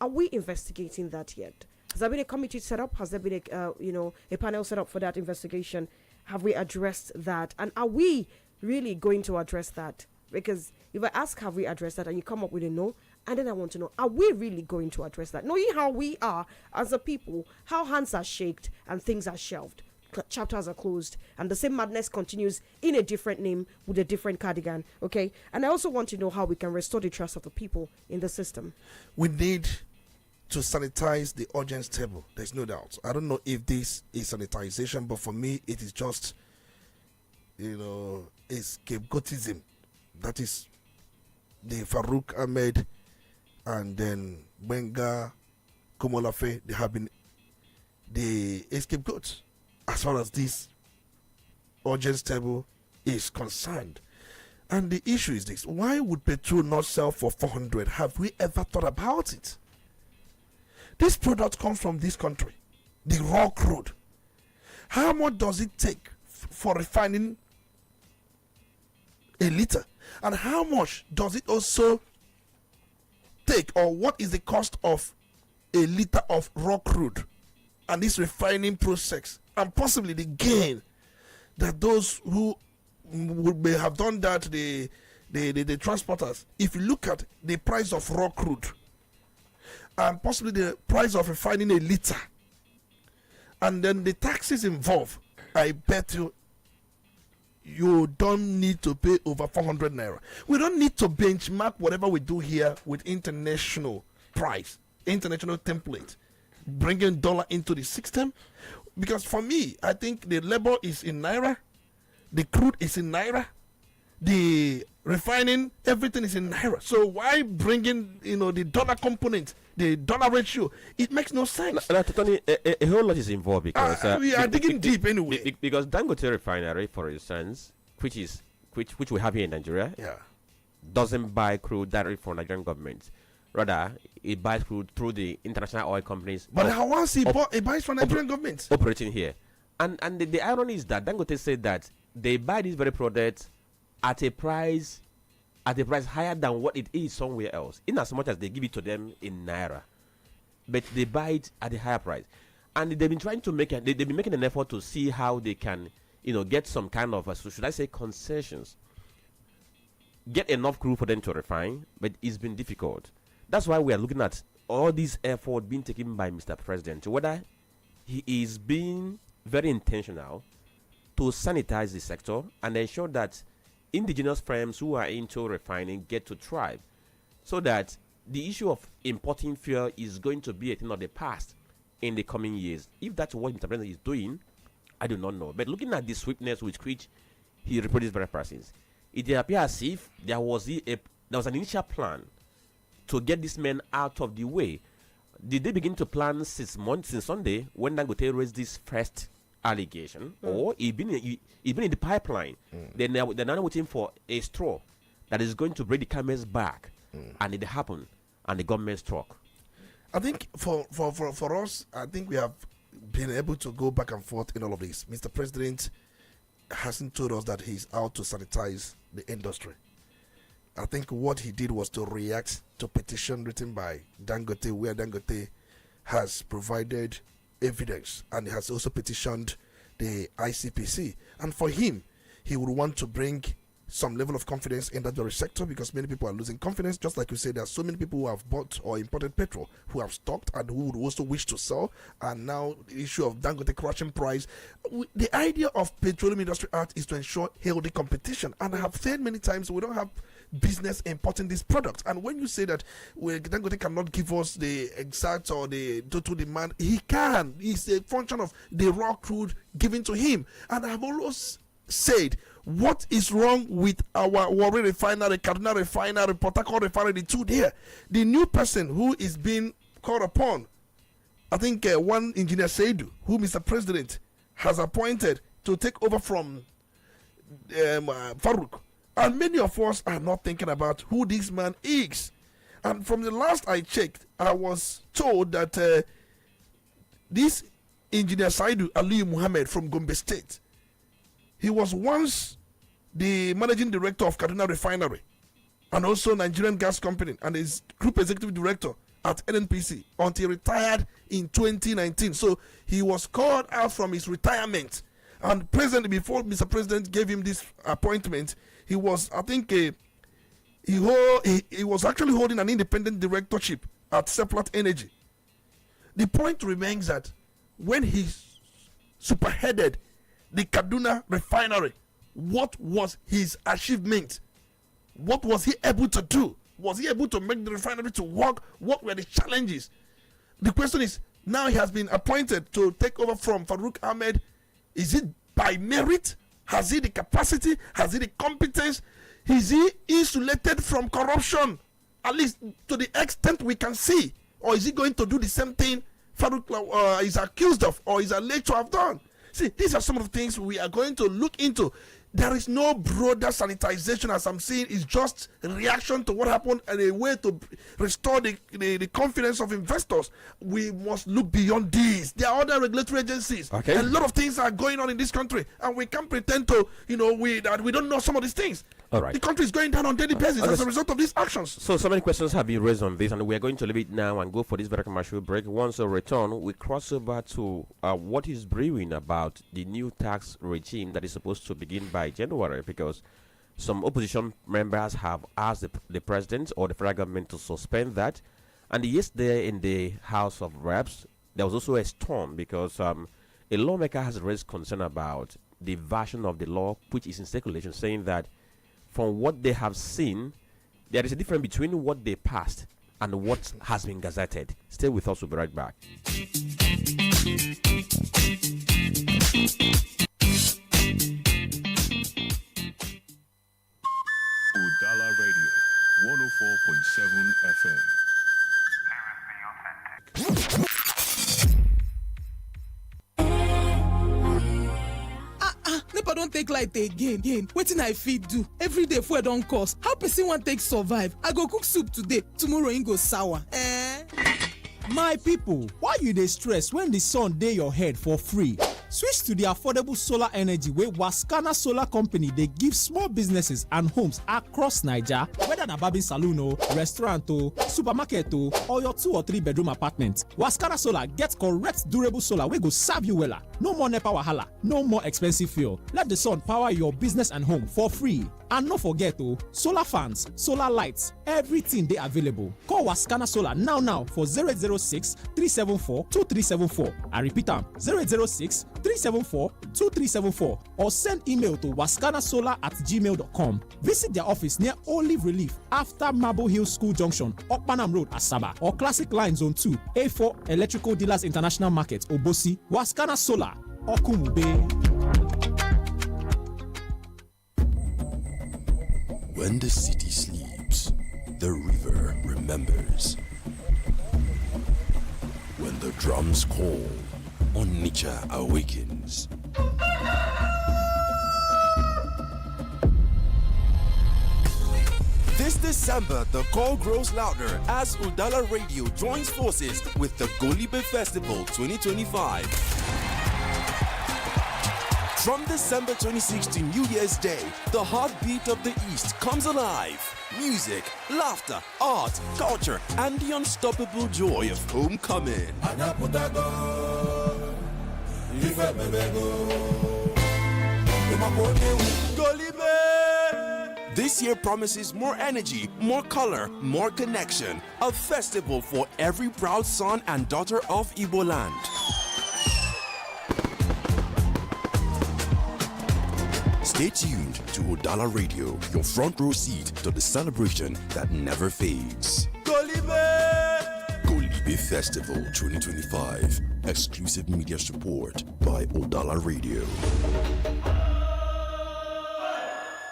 Are we investigating that yet? Has there been a committee set up? Has there been a panel set up for that investigation? Have we addressed that? And are we really going to address that? Because if I ask, have we addressed that, and you come up with a no, and then I want to know, are we really going to address that? Knowing how we are as a people, how hands are shaked and things are shelved, chapters are closed, and the same madness continues in a different name with a different cardigan, okay? And I also want to know how we can restore the trust of the people in the system. We need to sanitize the audience table. There's no doubt. I don't know if this is sanitization, but for me, it is just, scapegoatism. That is the Farouk Ahmed and then Benga Komolafe. They have been the scapegoats as far as this audience table is concerned. And the issue is this: why would petrol not sell for 400? Have we ever thought about it? This product comes from this country, the raw crude. How much does it take for refining a liter? And how much does it also take, or what is the cost of a liter of raw crude and this refining process, and possibly the gain that those who may have done that, the transporters? If you look at the price of raw crude and possibly the price of refining a liter, and then the taxes involved, I bet you don't need to pay over 400 naira. We don't need to benchmark whatever we do here with international price, international template, bringing dollar into the system. Because for me, I think the labor is in naira, the crude is in naira, the refining, everything is in naira. So why bringing the dollar component, the dollar ratio. It makes no sense. Tony, a whole lot is involved because we are digging deep anyway. Because Dangote refinery, for instance, which we have here in Nigeria, doesn't buy crude directly from Nigerian government. Rather, it buys crude through the international oil companies. But how once he buys from Nigerian government operating here, and the irony is that Dangote said that they buy this very product at a price higher than what it is somewhere else, in as much as they give it to them in naira, but they buy it at a higher price, and they've been trying to they've been making an effort to see how they can, get some kind of should I say concessions, get enough crude for them to refine, but it's been difficult. That's why we are looking at all this effort being taken by Mr. President, whether he is being very intentional to sanitize the sector and ensure that indigenous firms who are into refining get to thrive, so that the issue of importing fuel is going to be a thing of the past in the coming years. If that's what Mr. President is doing, I do not know. But looking at the swiftness with which he reproduced various persons, it appears as if there was an initial plan to get this man out of the way. Did they begin to plan 6 months since Sunday when Dangote raised this first allegation, or he been in the pipeline? They're now waiting for a straw that is going to bring the camel's back, and it happened, and the government struck. I think for us, I think we have been able to go back and forth in all of this. Mr. President hasn't told us that he's out to sanitize the industry. I think what he did was to react to a petition written by Dangote, where Dangote has provided evidence and he has also petitioned the ICPC. And for him, he would want to bring some level of confidence in that very sector, because many people are losing confidence. Just like you said, there are so many people who have bought or imported petrol, who have stocked and who would also wish to sell. And now the issue of Dangote crashing price. The idea of Petroleum Industry Act is to ensure healthy competition. And I have said many times, we don't have business importing this product. And when you say that Dangote cannot give us the exact or the total demand, he can. It's a function of the raw crude given to him. And I've always said, what is wrong with our Warri refinery, Kaduna refinery, Port Harcourt refinery, the two there? The new person who is being called upon, I think one engineer Saidu, who Mr. President has appointed to take over from Farouk. And many of us are not thinking about who this man is. And from the last I checked, I was told that this engineer Saidu Ali Muhammad from Gombe State, he was once the managing director of Kaduna Refinery and also Nigerian Gas Company, and is group executive director at NNPC until he retired in 2019. So he was called out from his retirement. And presently, before Mr. President gave him this appointment, he was, I think, he was actually holding an independent directorship at Seplat Energy. The point remains that when he superheaded the Kaduna refinery, what was his achievement? What was he able to do? Was he able to make the refinery to work? What were the challenges? The question is, now he has been appointed to take over from Farouk Ahmed. Is it by merit? Has he the capacity? Has he the competence? Is he insulated from corruption, at least to the extent we can see? Or is he going to do the same thing Farouk is accused of or is alleged to have done? See, these are some of the things we are going to look into. There is no broader sanitization, as I'm saying. It's just a reaction to what happened and a way to restore the confidence of investors. We must look beyond these. There are other regulatory agencies. Okay. A lot of things are going on in this country, and we can't pretend to, that we don't know some of these things. All right. The country is going down on daily basis as a result of these actions. So many questions have been raised on this, and we are going to leave it now and go for this very commercial break. Once we return, we cross over to what is brewing about the new tax regime that is supposed to begin by January, because some opposition members have asked the president or the federal government to suspend that. And yesterday in the House of Reps, there was also a storm because a lawmaker has raised concern about the version of the law which is in circulation, saying that from what they have seen, there is a difference between what they passed and what has been gazetted. Stay with us, we'll be right back. Udala Radio, 104.7 FM. nepa don take light again. Wetin I fit do? Every day fuel don cost. How person wan take survive? I go cook soup today, tomorrow e go sour. My people, why you dey stress when the sun dey your head for free? Switch to the affordable solar energy wey Wascana Solar Company dey give small businesses and homes across Naija, whether na barbing salon o, restaurant o, supermarket o, or your 2 or 3 bedroom apartment. Wascana Solar get correct durable solar wey go serve you wella. No more NEPA wahala, no more expensive fuel. Let the sun power your business and home for free. And no forget o, solar fans, solar lights, everything dey available. Call Wascana Solar now for 0806 374 2374. I repeat am, 0806 374 2374 or send email to wascanasolar@gmail.com. Visit their office near Olive Relief after Marble Hill School Junction, Okpanam Road, Asaba, or Classic Line Zone 2, A4 Electrical Dealers International Market, Obosi. Wascana Solar, Okumube. When the city sleeps, the river remembers. When the drums call, Onitsha awakens. This December, the call grows louder as Udala Radio joins forces with the Golibe Festival 2025. From December 2016 New Year's Day, the heartbeat of the East comes alive. Music, laughter, art, culture, and the unstoppable joy of homecoming. This year promises more energy, more color, more connection. A festival for every proud son and daughter of Igbo land. Stay tuned to Udala Radio, your front row seat to the celebration that never fades. Golibe Festival 2025. Exclusive media support by Udala Radio.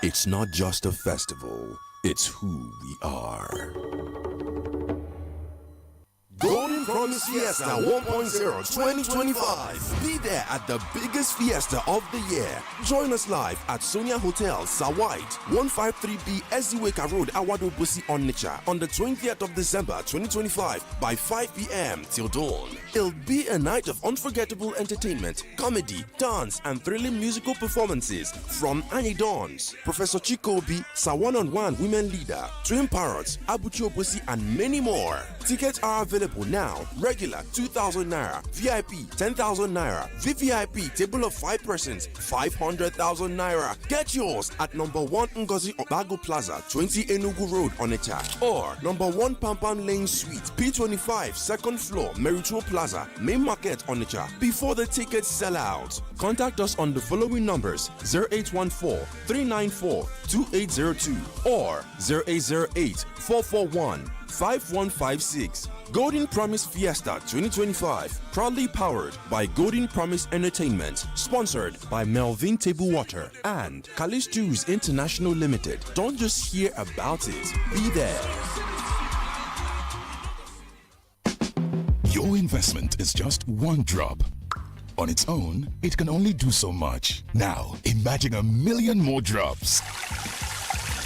It's not just a festival, it's who we are. Golden Promise Fiesta 1.0 2025. Be there at the biggest fiesta of the year. Join us live at Sonia Hotel, Sawite, 153B Eziweka Road, Awado Busi, Onitsha, on the 20th of December 2025 by 5 p.m. till dawn. It'll be a night of unforgettable entertainment, comedy, dance, and thrilling musical performances from Annie Dons, Professor Chikobi, Sawan-on-One Women Leader, Twin Parrots, Abuchi Obusi, and many more. Tickets are available now. Regular 2,000 naira, VIP 10,000 naira, VVIP table of 5 persons 500,000 naira. Get yours at number 1 Ngozi Obago Plaza, 20 Enugu Road, Onitsha, or number 1 Pampam Lane Suite, P25, 2nd floor, Merito Plaza, Main Market, Onitsha. Before the tickets sell out, contact us on the following numbers: 0814-394-2802 or 0808-441-5156. Golden Promise Fiesta 2025, proudly powered by Golden Promise Entertainment, sponsored by Melvin Table Water and Callistu's International Limited. Don't just hear about it, be there. Your investment is just one drop. On its own, it can only do so much. Now, imagine a million more drops.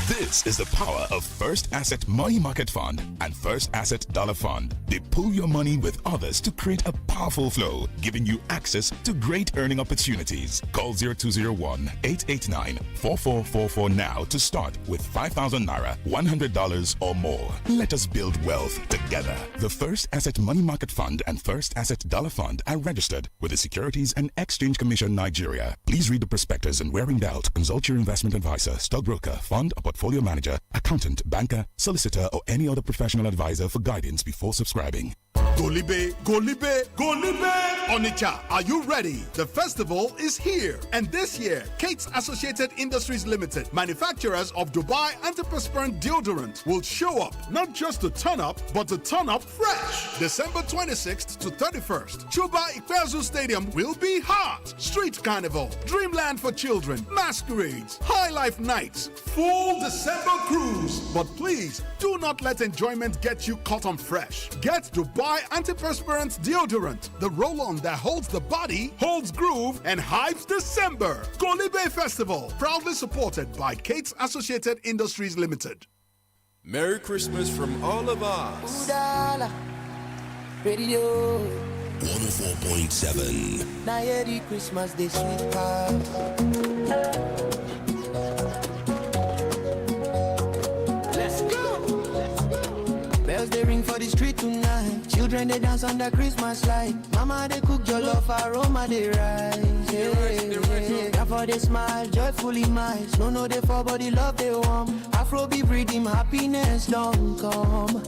This is the power of First Asset Money Market Fund and First Asset Dollar Fund. They pool your money with others to create a powerful flow, giving you access to great earning opportunities. Call 0201-889-4444 now to start with 5,000 naira, $100 or more. Let us build wealth together. The First Asset Money Market Fund and First Asset Dollar Fund are registered with the Securities and Exchange Commission, Nigeria. Please read the prospectus and where in doubt, consult your investment advisor, stockbroker, fund or portfolio manager, accountant, banker, solicitor, or any other professional advisor for guidance before subscribing. Golibe, Golibe, Golibe! Onitsha, are you ready? The festival is here. And this year, Kate's Associated Industries Limited, manufacturers of Dubai antiperspirant deodorant, will show up, not just to turn up, but to turn up fresh. December 26th to 31st, Chuba Ikpeazu Stadium will be hot. Street carnival, dreamland for children, masquerades, high life nights, full December cruise. But please, do not let enjoyment get you caught on fresh. Get Dubai antiperspirant deodorant, the roll-on that holds the body, holds groove, and hypes December. Golibe Festival, proudly supported by Kate's Associated Industries Limited. Merry Christmas from all of us. Udala, radio 104.7. now hear the Christmas day sweet part. Let's go. Bells they ring for the street tonight. Children they dance under Christmas light. Mama they cook jollof, aroma they rise. Therefore they smile, joyfully miles. No they for body love they warm. Afro be breathing, happiness don't come.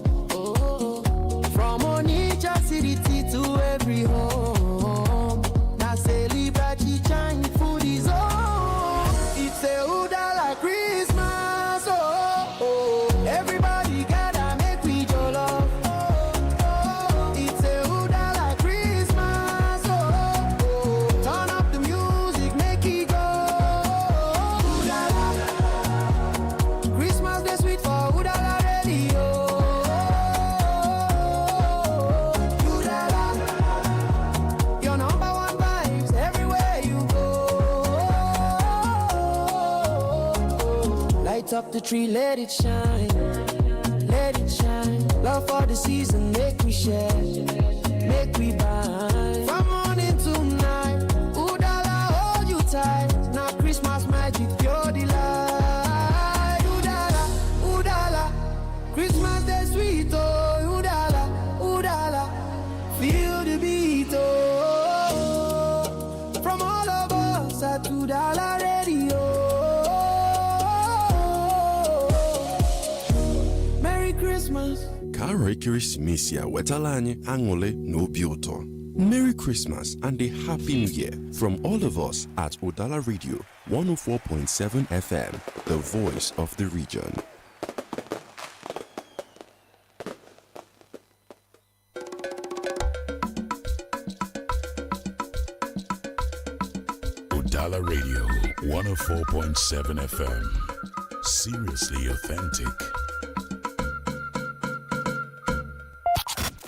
From Onitsha city to every home. Now celebrate the Chinese food is on. It's a Udala Christmas. Everybody gather make we jollof. It's a Udala Christmas. Turn up the music, make it go. Udala Christmas day sweet for Udala radio. Up the tree, let it shine, let it shine. Love for the season, make we share, make we bind. From morning to night, Udala hold you tight. Now Christmas magic, pure delight. Udala, Udala, Christmas day sweet, oh Udala, Udala, feel the beat, oh. From all of us at Udala Radio. Merry Christmas, ya wetalanye angole no bioto. Merry Christmas and a Happy New Year from all of us at Udala Radio 104.7 FM, the voice of the region. Udala Radio 104.7 FM. Seriously authentic.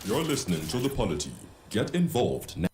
You're listening to the Polity. Get involved now.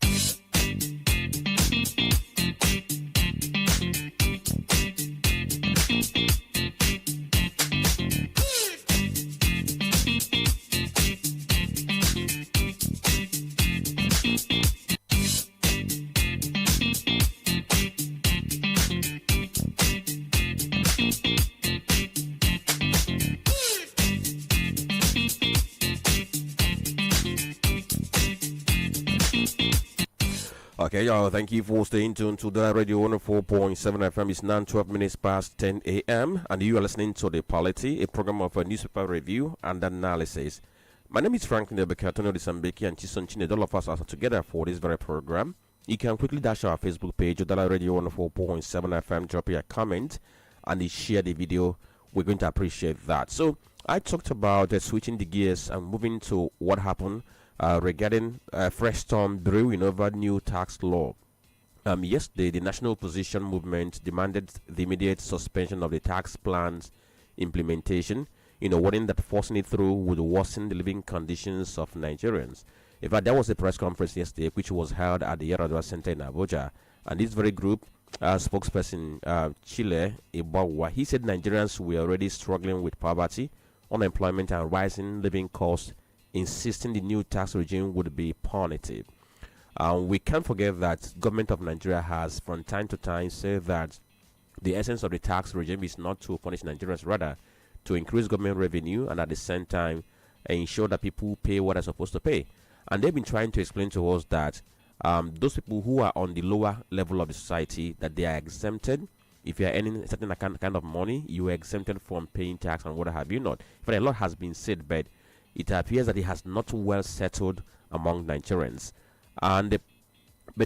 Okay, y'all, thank you for staying tuned to the Radio 104.7 FM. It's now 12 minutes past 10 a.m. and you are listening to The Polity, a program of a newspaper review and analysis. My name is Franklin Olisa Mbeki and Chison Chine. All of us are together for this very program. You can quickly dash our Facebook page, Udala Radio 104.7 FM, drop your comment and share the video. We're going to appreciate that. So, I talked about switching the gears and moving to what happened regarding fresh storm brewing over new tax law. Yesterday, the National Opposition Movement demanded the immediate suspension of the tax plan's implementation, warning that forcing it through would worsen the living conditions of Nigerians. In fact, there was a press conference yesterday which was held at the Yaradua Center in Abuja, and this very group, spokesperson Chile Ibawa, he said Nigerians were already struggling with poverty, unemployment, and rising living costs, insisting the new tax regime would be punitive. We can't forget that government of Nigeria has from time to time said that the essence of the tax regime is not to punish Nigerians, rather to increase government revenue and at the same time ensure that people pay what they're supposed to pay. And they've been trying to explain to us that those people who are on the lower level of the society, that they are exempted. If you are earning a certain kind of money, you are exempted from paying tax and what have you not. But a lot has been said, but it appears that it has not well settled among Nigerians. But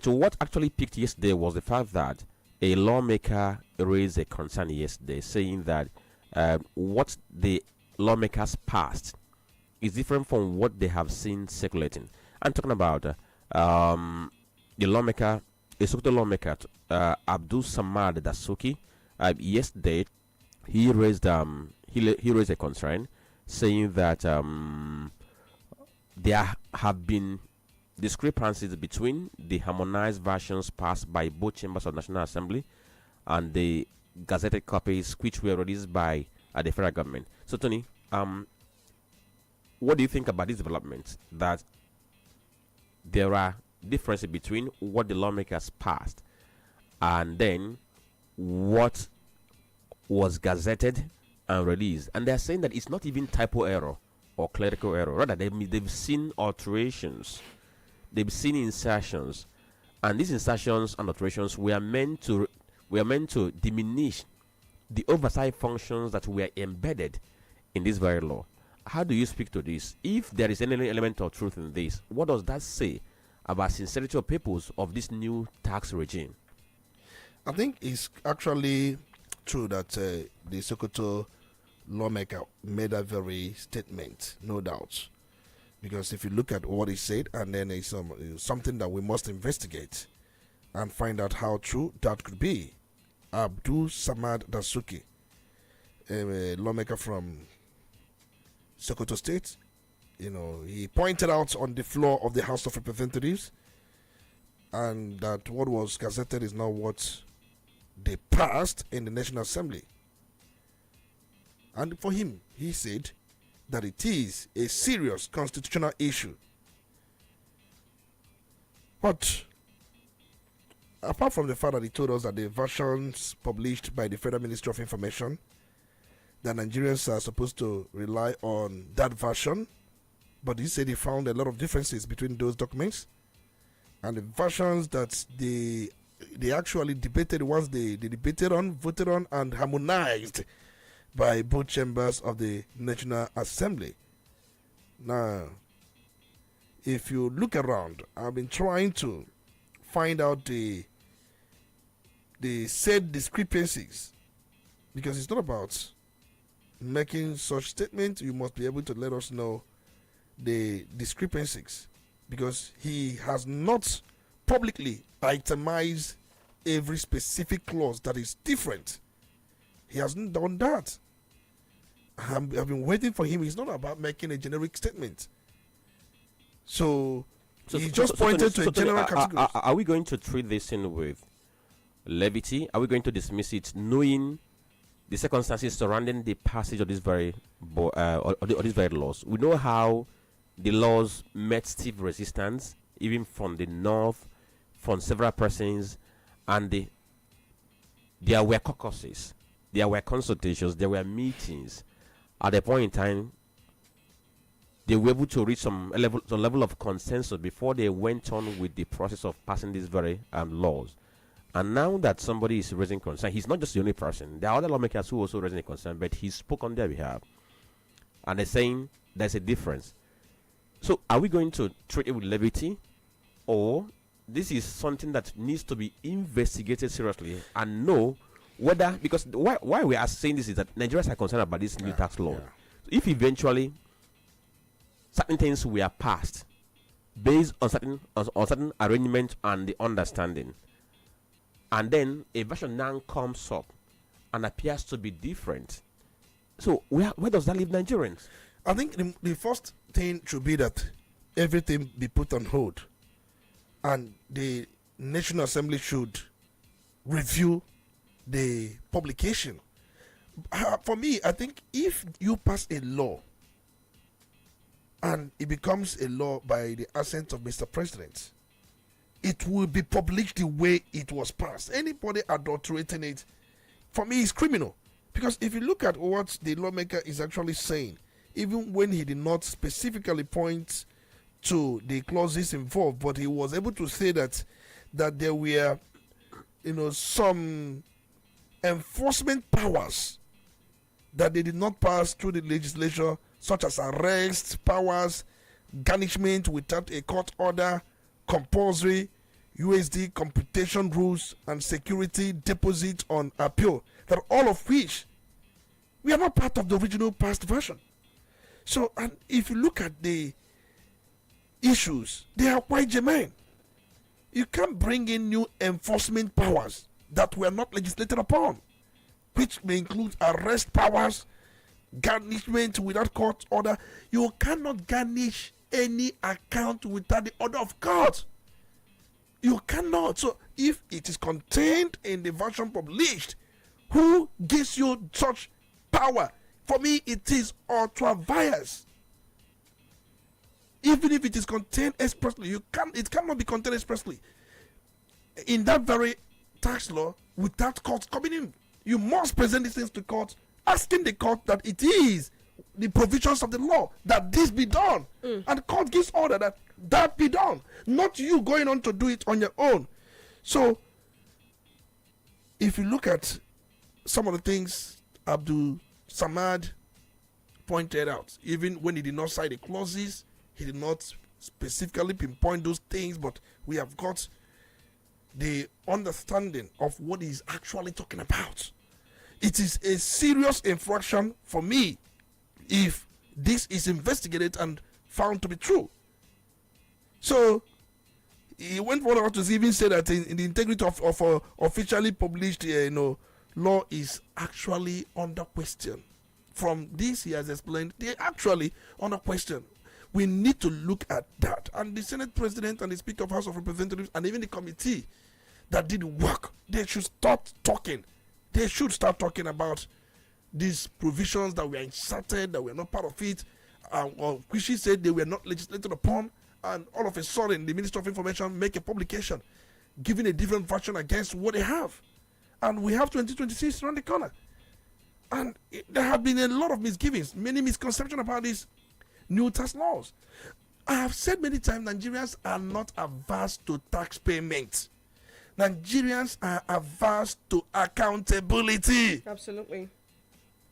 what actually picked yesterday was the fact that a lawmaker raised a concern yesterday, saying that what the lawmakers passed is different from what they have seen circulating. I'm talking about the lawmaker, a Sokoto lawmaker, Abdul Samad Dasuki. Yesterday, he raised a concern, saying that there have been discrepancies between the harmonized versions passed by both chambers of National Assembly and the gazetted copies which were released by the federal government. So, Tony, what do you think about this development, that there are differences between what the lawmakers passed and then what was gazetted and released? And they're saying that it's not even typo error or clerical error. Rather, they've seen alterations, they've seen insertions, and these insertions and alterations were meant to diminish the oversight functions that were embedded in this very law. How do you speak to this? If there is any element of truth in this, what does that say about sincerity of purpose of this new tax regime? I think it's actually true that the Sokoto lawmaker made a very statement, no doubt. Because if you look at what he said, and then it's something that we must investigate and find out how true that could be. Abdul Samad Dasuki, a lawmaker from Sokoto State, he pointed out on the floor of the House of Representatives, and that what was gazetted is not what they passed in the National Assembly. And for him, he said that it is a serious constitutional issue. But apart from the fact that he told us that the versions published by the Federal Ministry of Information, that Nigerians are supposed to rely on that version, but he said he found a lot of differences between those documents and the versions that they actually debated, once they debated on, voted on, and harmonized by both chambers of the National Assembly. Now, if you look around, I've been trying to find out the said discrepancies, because it's not about making such statements. You must be able to let us know the discrepancies, because he has not publicly itemized every specific clause that is different. He hasn't done that. I've been waiting for him. It's not about making a generic statement. So he just pointed to a general category. Are we going to treat this in with levity? Are we going to dismiss it, knowing the circumstances surrounding the passage of this very laws? We know how the laws met stiff resistance, even from the north, from several persons, and there were caucuses, there were consultations, there were meetings. At a point in time, they were able to reach some level of consensus before they went on with the process of passing these very laws. And now that somebody is raising concern, he's not just the only person. There are other lawmakers who also raising a concern, but he spoke on their behalf. And they're saying there's a difference. So are we going to treat it with levity, or this is something that needs to be investigated seriously and know whether, because why we are saying this is that Nigerians are concerned about this new tax law. So if eventually certain things were passed based on certain arrangement and the understanding, and then a version now comes up and appears to be different, so where does that leave Nigerians? I think the first thing should be that everything be put on hold, and the National Assembly should review the publication. For me, I think if you pass a law and it becomes a law by the assent of Mr. President, it will be published the way it was passed. Anybody adulterating it, for me, is criminal. Because if you look at what the lawmaker is actually saying, even when he did not specifically point to the clauses involved, but he was able to say that there were, some enforcement powers that they did not pass through the legislature, such as arrest powers, garnishment without a court order, compulsory USD computation rules, and security deposit on appeal, that all of which we are not part of the original passed version. So, and if you look at the issues, they are quite germane. You can't bring in new enforcement powers that were not legislated upon, which may include arrest powers, garnishment without court order. You cannot garnish any account without the order of court. You cannot. So if it is contained in the version published, who gives you such power? For me, it is ultra bias. Even if it is contained expressly, it cannot be contained expressly in that very tax law without court coming in. You must present these things to court, asking the court that it is the provisions of the law that this be done. And the court gives order that that be done, not you going on to do it on your own. So if you look at some of the things Abdul Samad pointed out, even when he did not cite the clauses, he did not specifically pinpoint those things, but we have got the understanding of what he's actually talking about. It is a serious infraction for me if this is investigated and found to be true. So he went further to even say that in the integrity of officially published law is actually under question. From this, he has explained they're actually under question. We need to look at that. And the Senate President and the Speaker of House of Representatives and even the committee that did work, they should start talking. They should start talking about these provisions that were inserted, that were not part of it, or which she said they were not legislated upon, and all of a sudden the Minister of Information make a publication giving a different version against what they have. And we have 2026 around the corner. And there have been a lot of misgivings, many misconceptions about these new tax laws. I have said many times, Nigerians are not averse to tax payments. Nigerians are averse to accountability. Absolutely.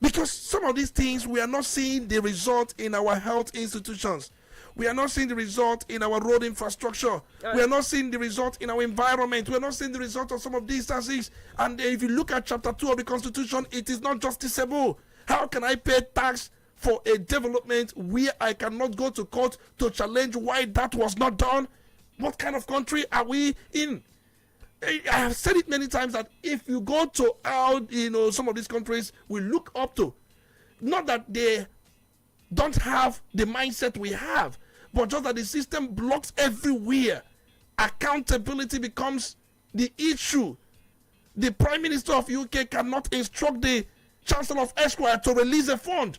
Because some of these things, we are not seeing the result in our health institutions. We are not seeing the result in our road infrastructure. We are not seeing the result in our environment. We are not seeing the result of some of these taxes. And if you look at Chapter 2 of the Constitution, it is not justiciable. How can I pay tax for a development where I cannot go to court to challenge why that was not done? What kind of country are we in? I have said it many times that if you go to some of these countries we look up to, not that they don't have the mindset we have, but just that the system blocks everywhere. Accountability becomes the issue. The Prime Minister of UK cannot instruct the Chancellor of Esquire to release a fund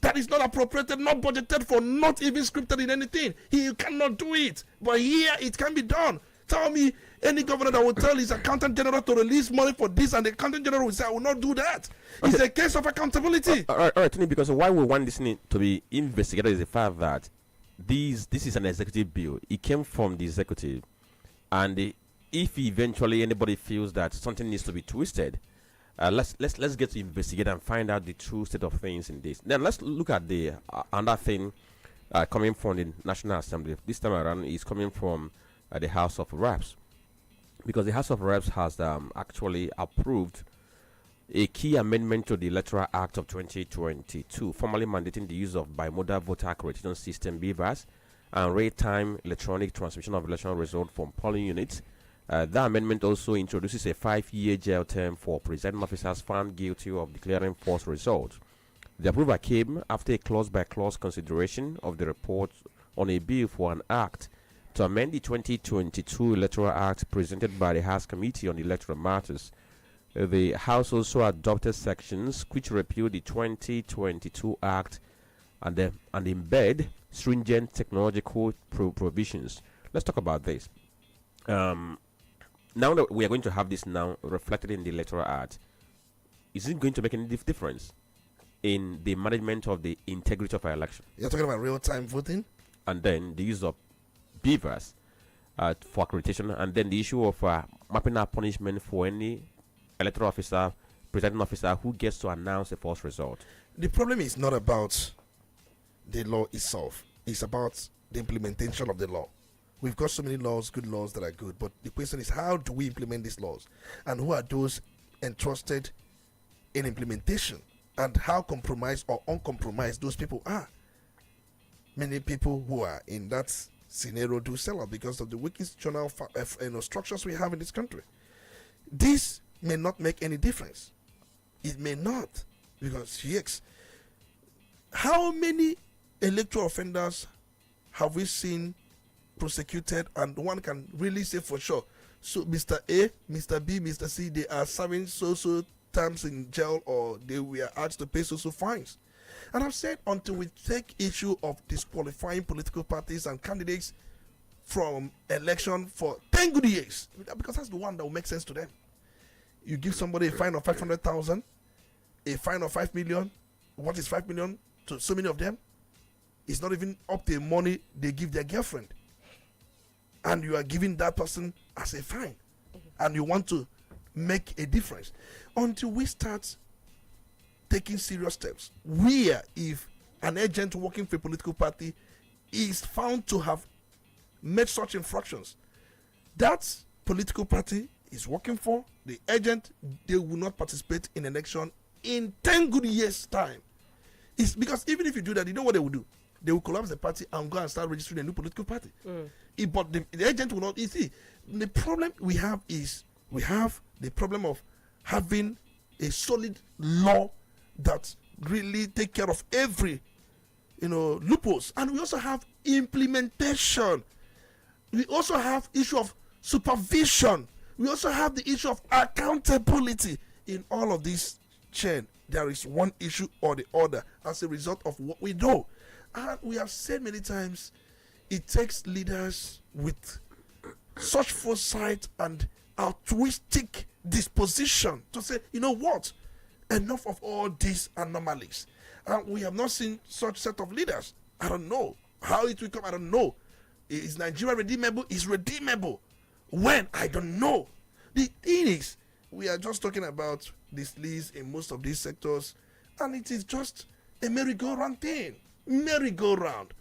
that is not appropriated, not budgeted for, not even scripted in anything. He cannot do it. But here it can be done. Tell me any governor that will tell his accountant general to release money for this, and the accountant general will say, I will not do that. Okay. It's a case of accountability. All right, Tony, because why we want this to be investigated is the fact that this is an executive bill. It came from the executive. And if eventually anybody feels that something needs to be twisted, let's get to investigate and find out the true state of things in this. Then let's look at the another thing coming from the National Assembly. This time around is coming from the House of Reps, because the House of Reps has actually approved a key amendment to the Electoral Act of 2022, formally mandating the use of bimodal voter accreditation system (BVAS) and real-time electronic transmission of election results from polling units. That amendment also introduces a 5-year jail term for presiding officers found guilty of declaring false results. The approval came after a clause-by-clause consideration of the report on a bill for an act to amend the 2022 Electoral Act presented by the House Committee on Electoral Matters. The House also adopted sections which repeal the 2022 Act and embed stringent technological provisions. Let's talk about this. Now that we are going to have this now reflected in the Electoral Act, is it going to make any difference in the management of the integrity of our election? You're talking about real-time voting? And then the use of BVAS for accreditation, and then the issue of mapping out punishment for any electoral officer, presiding officer who gets to announce a false result. The problem is not about the law itself. It's about the implementation of the law. We've got so many laws, good laws that are good, but the question is, how do we implement these laws? And who are those entrusted in implementation? And how compromised or uncompromised those people are? Many people who are in that scenario do sell out because of the weak institutional structures we have in this country. This may not make any difference. It may not, because yes, how many electoral offenders have we seen prosecuted, and one can really say for sure, so Mr. A, Mr. B, Mr. C, they are serving so terms in jail, or they were asked to pay so fines. And I've said, until we take issue of disqualifying political parties and candidates from election for 10 good years, because that's the one that will make sense to them. You give somebody a fine of 500,000, a fine of 5 million. What is 5 million to so many of them? It's not even up to the money they give their girlfriend. And you are giving that person as a fine. And you want to make a difference. Until we start taking serious steps, where if an agent working for a political party is found to have made such infractions, that political party is working for the agent, they will not participate in election in 10 good years' time. It's because even if you do that, you know what they will do? They will collapse the party and go and start registering a new political party. But the agent will not. You see, the problem we have is we have the problem of having a solid law that really take care of every, loopholes. And we also have implementation. We also have issue of supervision. We also have the issue of accountability. In all of this chain, there is one issue or the other as a result of what we know. And we have said many times, it takes leaders with such foresight and altruistic disposition to say, you know what, enough of all these anomalies. And we have not seen such set of leaders. I don't know how it will come. I don't know. Is Nigeria redeemable? Is redeemable. When? I don't know. The thing is, we are just talking about this list in most of these sectors, and it is just a merry-go-round thing. Merry-go-round.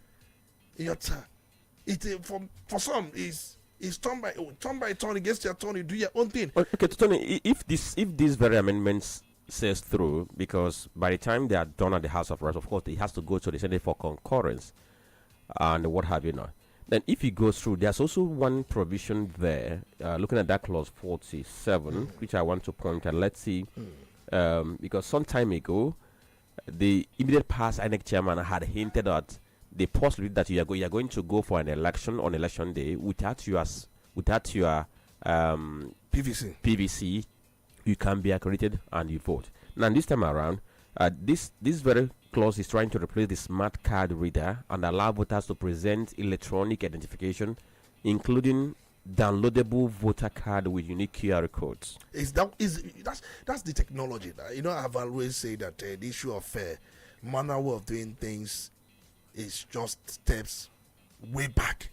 For some is turn by turn against your turn. You do your own thing. Okay, Tony, if these very amendments says through, because by the time they are done at the House of Reps, of course, it has to go to the Senate for concurrence and what have you not. Then if it goes through, there's also one provision there, looking at that clause 47, which I want to point out. Let's see, because some time ago, the immediate past INEC chairman had hinted at the possibility that you are going to go for an election on election day without your PVC. You can be accredited and you vote. Now this time around, this very clause is trying to replace the smart card reader and allow voters to present electronic identification, including downloadable voter card with unique QR codes. That's the technology. I've always said that the issue of manner way of doing things is just steps way back.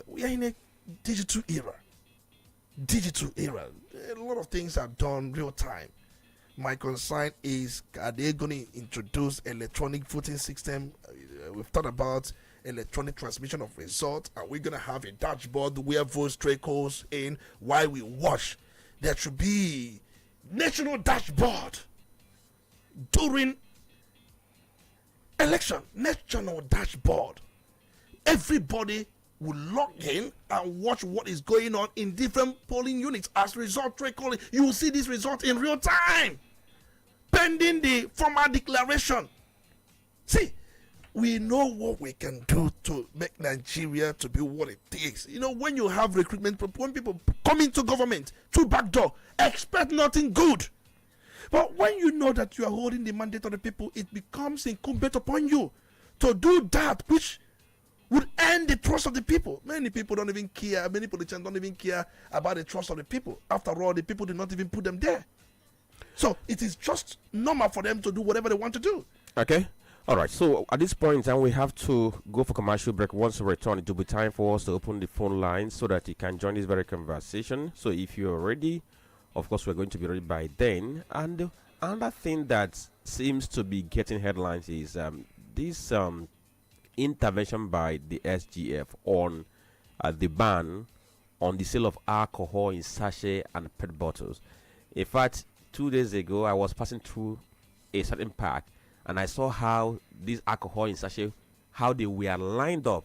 We are in a digital era. A lot of things are done real time. My concern is, are they going to introduce electronic voting system? We've thought about electronic transmission of results. Are we going to have a dashboard where votes trickles in while we watch? There should be national dashboard during election. National dashboard. Everybody will log in and watch what is going on in different polling units. As result trickling, you will see this result in real time, pending the formal declaration. See, we know what we can do to make Nigeria to be what it is. When you have recruitment, when people come into government through back door, expect nothing good. But when you know that you are holding the mandate of the people, it becomes incumbent upon you to do that which would earn the trust of the people. Many people don't even care. Many politicians don't even care about the trust of the people. After all, the people did not even put them there. So it is just normal for them to do whatever they want to do. Okay. All right. So at this point, we have to go for commercial break. Once we return, it will be time for us to open the phone line so that you can join this very conversation. So if you're ready, of course, we're going to be ready by then. And another thing that seems to be getting headlines is this intervention by the SGF on the ban on the sale of alcohol in sachet and PET bottles. In fact, 2 days ago, I was passing through a certain park and I saw how these alcohol in sachet, how they were lined up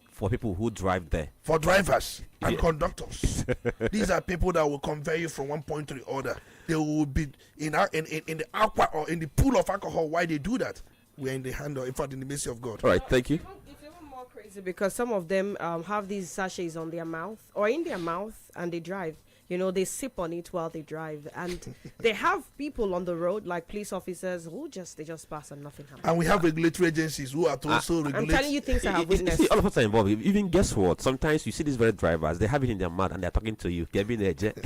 for people who drive there. For drivers and conductors. These are people that will convey you from one point to the other. They will be in the aqua or in the pool of alcohol. Why they do that? We're in the hand of, in fact, in the mercy of God. All right, thank you. It's even more crazy because some of them have these sachets on their mouth or in their mouth and they drive. You know, they sip on it while they drive. And they have people on the road, like police officers, who they just pass and nothing happens. And we have regulatory agencies who are also regulate. I'm telling you things I have witnessed. See, all of us are involved. Even guess what? Sometimes you see these very drivers, they have it in their mouth and they're talking to you. They're being a jet.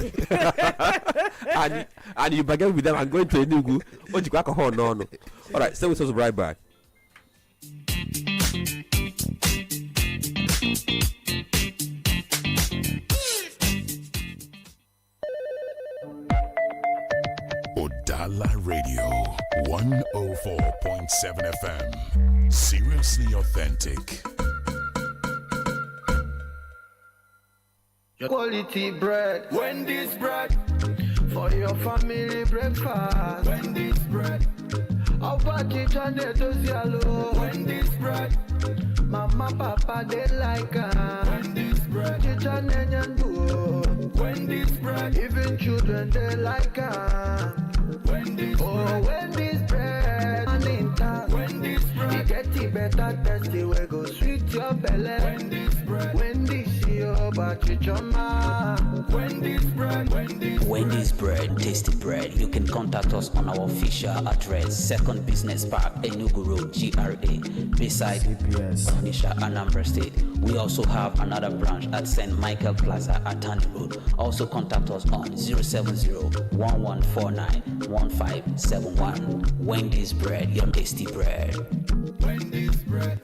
and you bargain with them and going to a new alcohol. No. All right, stay with us right back. Udala Radio 104.7 FM. Seriously authentic. Quality bread, Wendy's bread, for your family breakfast. Wendy's bread, Wendy's bread, Mama, Papa, they like Wendy's bread, Wendy's bread, even children, they like Wendy's bread, Wendy's bread, Wendy's bread, you get it better, tasty, we go sweet your belly. Wendy's bread, Wendy's your Wendy's bread, tasty bread. You can contact us on our official address, Second Business Park, Enugu Road, GRA, beside Onitsha, Anambra State. We also have another branch at St. Michael Plaza at Tandy Road. Also contact us on 070-1149-1571. Wendy's bread, your tasty bread. Wendy's bread.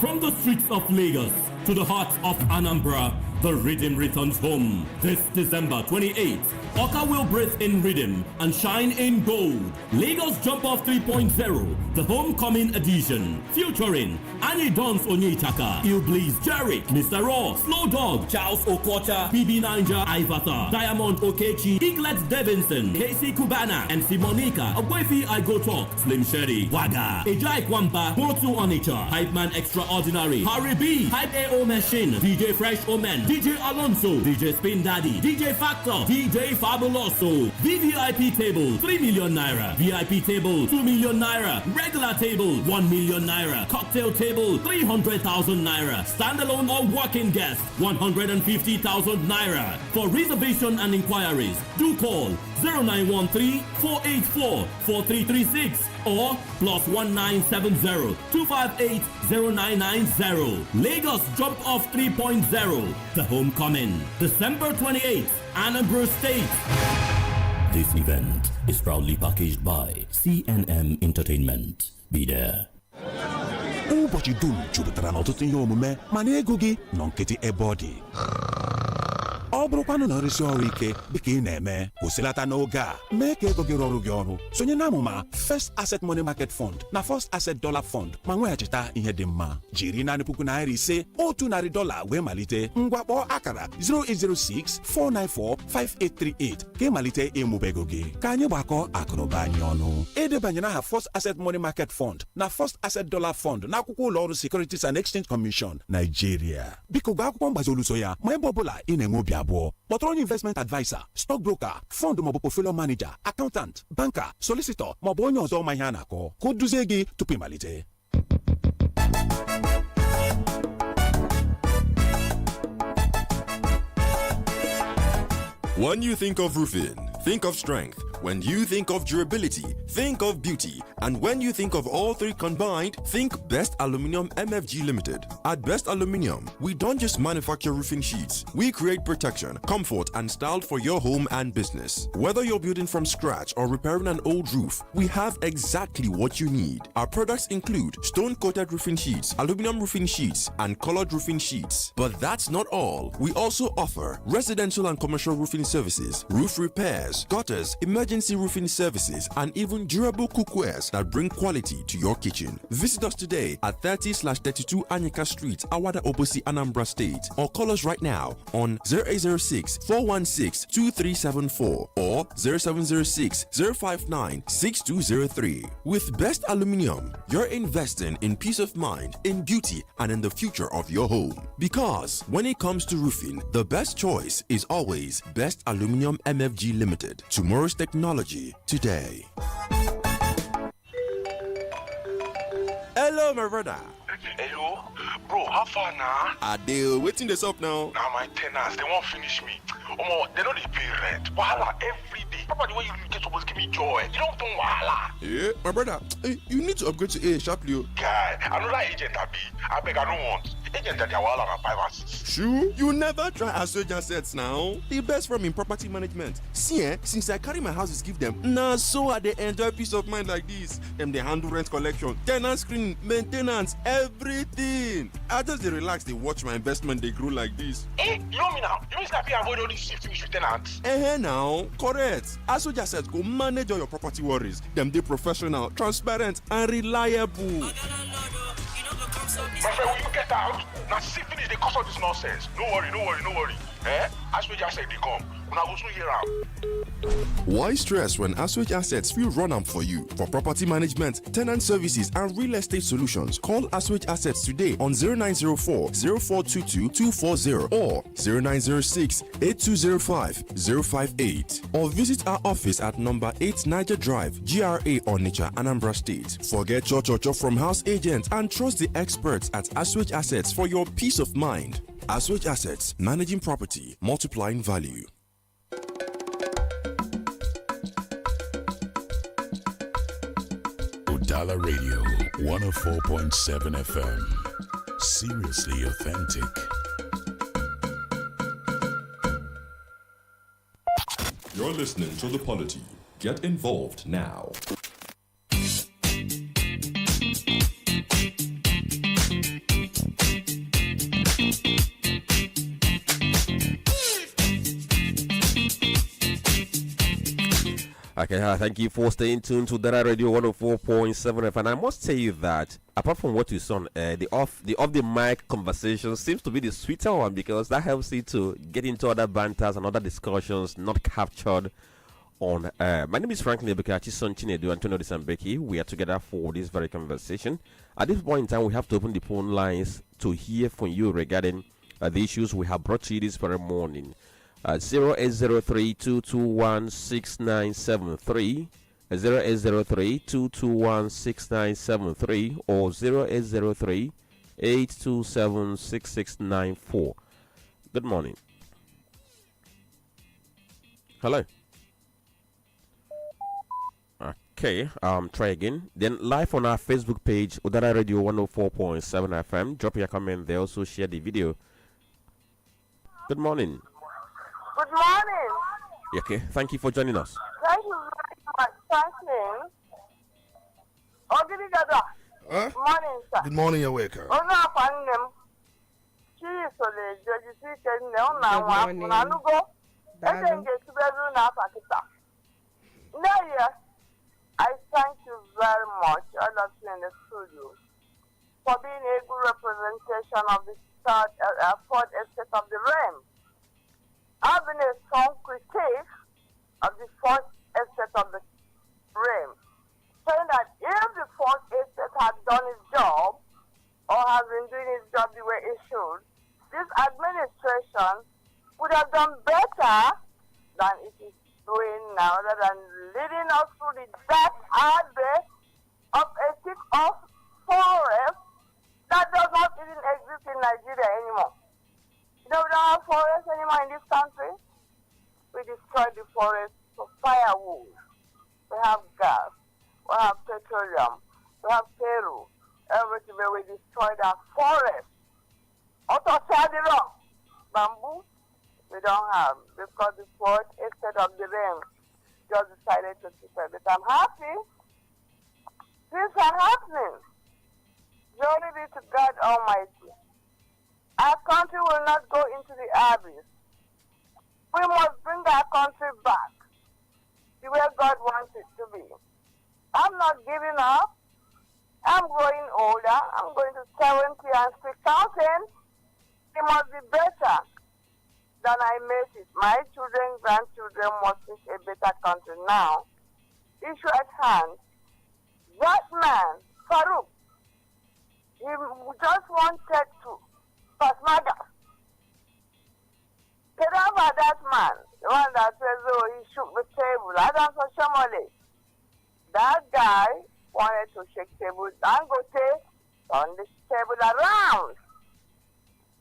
From the streets of Lagos to the heart of Anambra, the rhythm returns home. This December 28th, Oka will breathe in rhythm and shine in gold. Lagos Jump Off 3.0, the homecoming edition, featuring Annie Dons Onyechaka, Ilblaze Jarek, Mr. Raw, Slow Dog, Charles Okocha, BB Ninja, Ivata, Diamond Okechi, Eaglet Davidson, Casey Kubana, MC Monica, Agwefi I Go Talk, Slim Sherry, Waga, Ejai Kwamba, Motu Onitsha, Hype Man Extraordinary, Harry B, Hype AO Machine, DJ Fresh Omen, DJ Alonso, DJ Spin Daddy, DJ Factor, DJ Fabuloso, VVIP table 3 million naira, VIP table 2 million naira, regular table 1 million naira, cocktail table 300,000 naira, standalone or working guest 150,000 naira. For reservation and inquiries, do call 0913-484-4336 or +1970-258-0990. Lagos Jump Off 3.0, the homecoming, December 28th, Anambra State. This event is proudly packaged by CNM Entertainment. Be there. Ụbọchị dum jupụtara n'ọtụtụ ihe omume mana ego gị nọ nkịtị ebe ọ dị. Ọ bụrụkwanụ na nrụsi ọrụ ike dịka ị na-eme kwụsịlata n'oge a mee ka ego gị rọrụ gị ọrụ sonye n'amụma First Asset Money Market Fund na First Asset Dollar Fund ma nweghachita ihe dị mma jiri naanị $5,000 $100 wee malite ngwakpọ akara 0806-494-5838 ka ị malite ịmụba ego gị ka anyị gbakọ akụnụba anyị ọnụ edebanyere aha First Asset Money Market Fund na First Asset Dollar Fund n'akwụkwọ ụlọ ọrụ Securities and Exchange Commission Nigeria biko gwa akwụkwọ mgbazi oluso ya ma ebe ọbụla ị na-enwe obi abụọ kpọtụrụ onye investment advisor, stockbroker, fund maọbụ portfolio manager, accountant, banker, solicitor maọbụ onye ọzọ ma ihe a na-akọ ka o duzie gị tupu ịmalite. When you think of roofing, think of strength. When you think of durability, think of beauty. And when you think of all three combined, think Best Aluminium MFG Limited. At Best Aluminium, we don't just manufacture roofing sheets. We create protection, comfort, and style for your home and business. Whether you're building from scratch or repairing an old roof, we have exactly what you need. Our products include stone-coated roofing sheets, aluminum roofing sheets, and colored roofing sheets. But that's not all. We also offer residential and commercial roofing services, roof repairs, gutters, emergency roofing services, and even durable cookwares that bring quality to your kitchen. Visit us today at 30/32 Anyika Street, Awada Obosi, Anambra State, or call us right now on 0806-416-2374 or 0706-059-6203. With Best Aluminium, you're investing in peace of mind, in beauty, and in the future of your home. Because when it comes to roofing, the best choice is always Best Aluminium MFG Limited. Tomorrow's technology today. Hello, my brother. Hello, bro, how far now? Adele, waiting this up now. Now my tenants, they won't finish me. They don't pay rent. Wahala every day. Papa, the way you get supposed to give me joy. You don't wahala. Yeah, my brother, you need to upgrade to A sharply. Guy, another agent I beg, I don't want. Agent that they wahala na 5 and 6. Sure, you never try Assoja Assets now. The best firm in property management. See, since I carry my houses, give them. Nah, so they enjoy peace of mind like this. Them they handle rent collection, tenant screening, maintenance, everything. I just they relax, they watch my investment, they grow like this. You know me now. You mean I avoid all these shifting with tenants? Now, correct. Assoja Assets go manage all your property worries. Them they professional, transparent, and reliable. My friend, will you get out? Now see finish the cost of this nonsense. No worry. As we just said they come. Una go soon hear am. Why stress when Assoja Assets will run am for you? For property management, tenant services, and real estate solutions, call Assoja Assets today on 0904 0422 240 or 0906 8205 058 or visit our office at number 8 Niger Drive, GRA Onitsha, Anambra State. Forget cho from house agents and trust the experts at Assoja Assets for your peace of mind. Assoja Assets, managing property, multiplying value. Udala Radio 104.7 FM. Seriously authentic. You're listening to the Polity. Get involved now. Okay, thank you for staying tuned to Udala Radio 104.7 FM. And I must tell you that apart from what you saw, the off the mic conversation seems to be the sweeter one because that helps you to get into other banters and other discussions not captured on. My name is Franklin Ebekachi Son Chinedu and Olisa Mbeki. We are together for this very conversation. At this point in time, we have to open the phone lines to hear from you regarding the issues we have brought to you this very morning. 0803-221-6973, 0803-221-6973, or 0803-827-6694. Good morning. Hello. Okay, try again. Then live on our Facebook page, Udala Radio 104.7 FM. Drop your comment there. Also share the video. Good morning. Good morning. Okay, thank you for joining us. Thank you very much, Franklin. Good morning, sir. Good morning, you're welcome. Good morning. I thank you very much, all of you in the studio, for being a good representation of the fourth estate of the realm. I've been a strong critic of the fourth estate of the realm, saying that if the fourth estate had done its job, or has been doing its job the way it should, this administration would have done better than it is doing now, rather than leading us through the dark highway of a thick of forest that does not even exist in Nigeria anymore. We don't have forests anymore in this country. We destroyed the forest for firewood. We have gas. We have petroleum. We have Peru. Everything where we destroyed our forest. Bamboo, we don't have because the fourth estate of the realm just decided to keep it. But I'm happy. Things are happening. Glory be to God Almighty. Our country will not go into the abyss. We must bring our country back to where God wants it to be. I'm not giving up. I'm growing older. I'm going to 70 and still counting. It must be better than I made it. My children, grandchildren must make a better country now. Issue at hand. That man, Farouk, he just wanted to Pasmaga. Get over that man, the one that says, oh, he shook the table. Adam Shomole. That guy wanted to shake tables. Dangote turned this table around.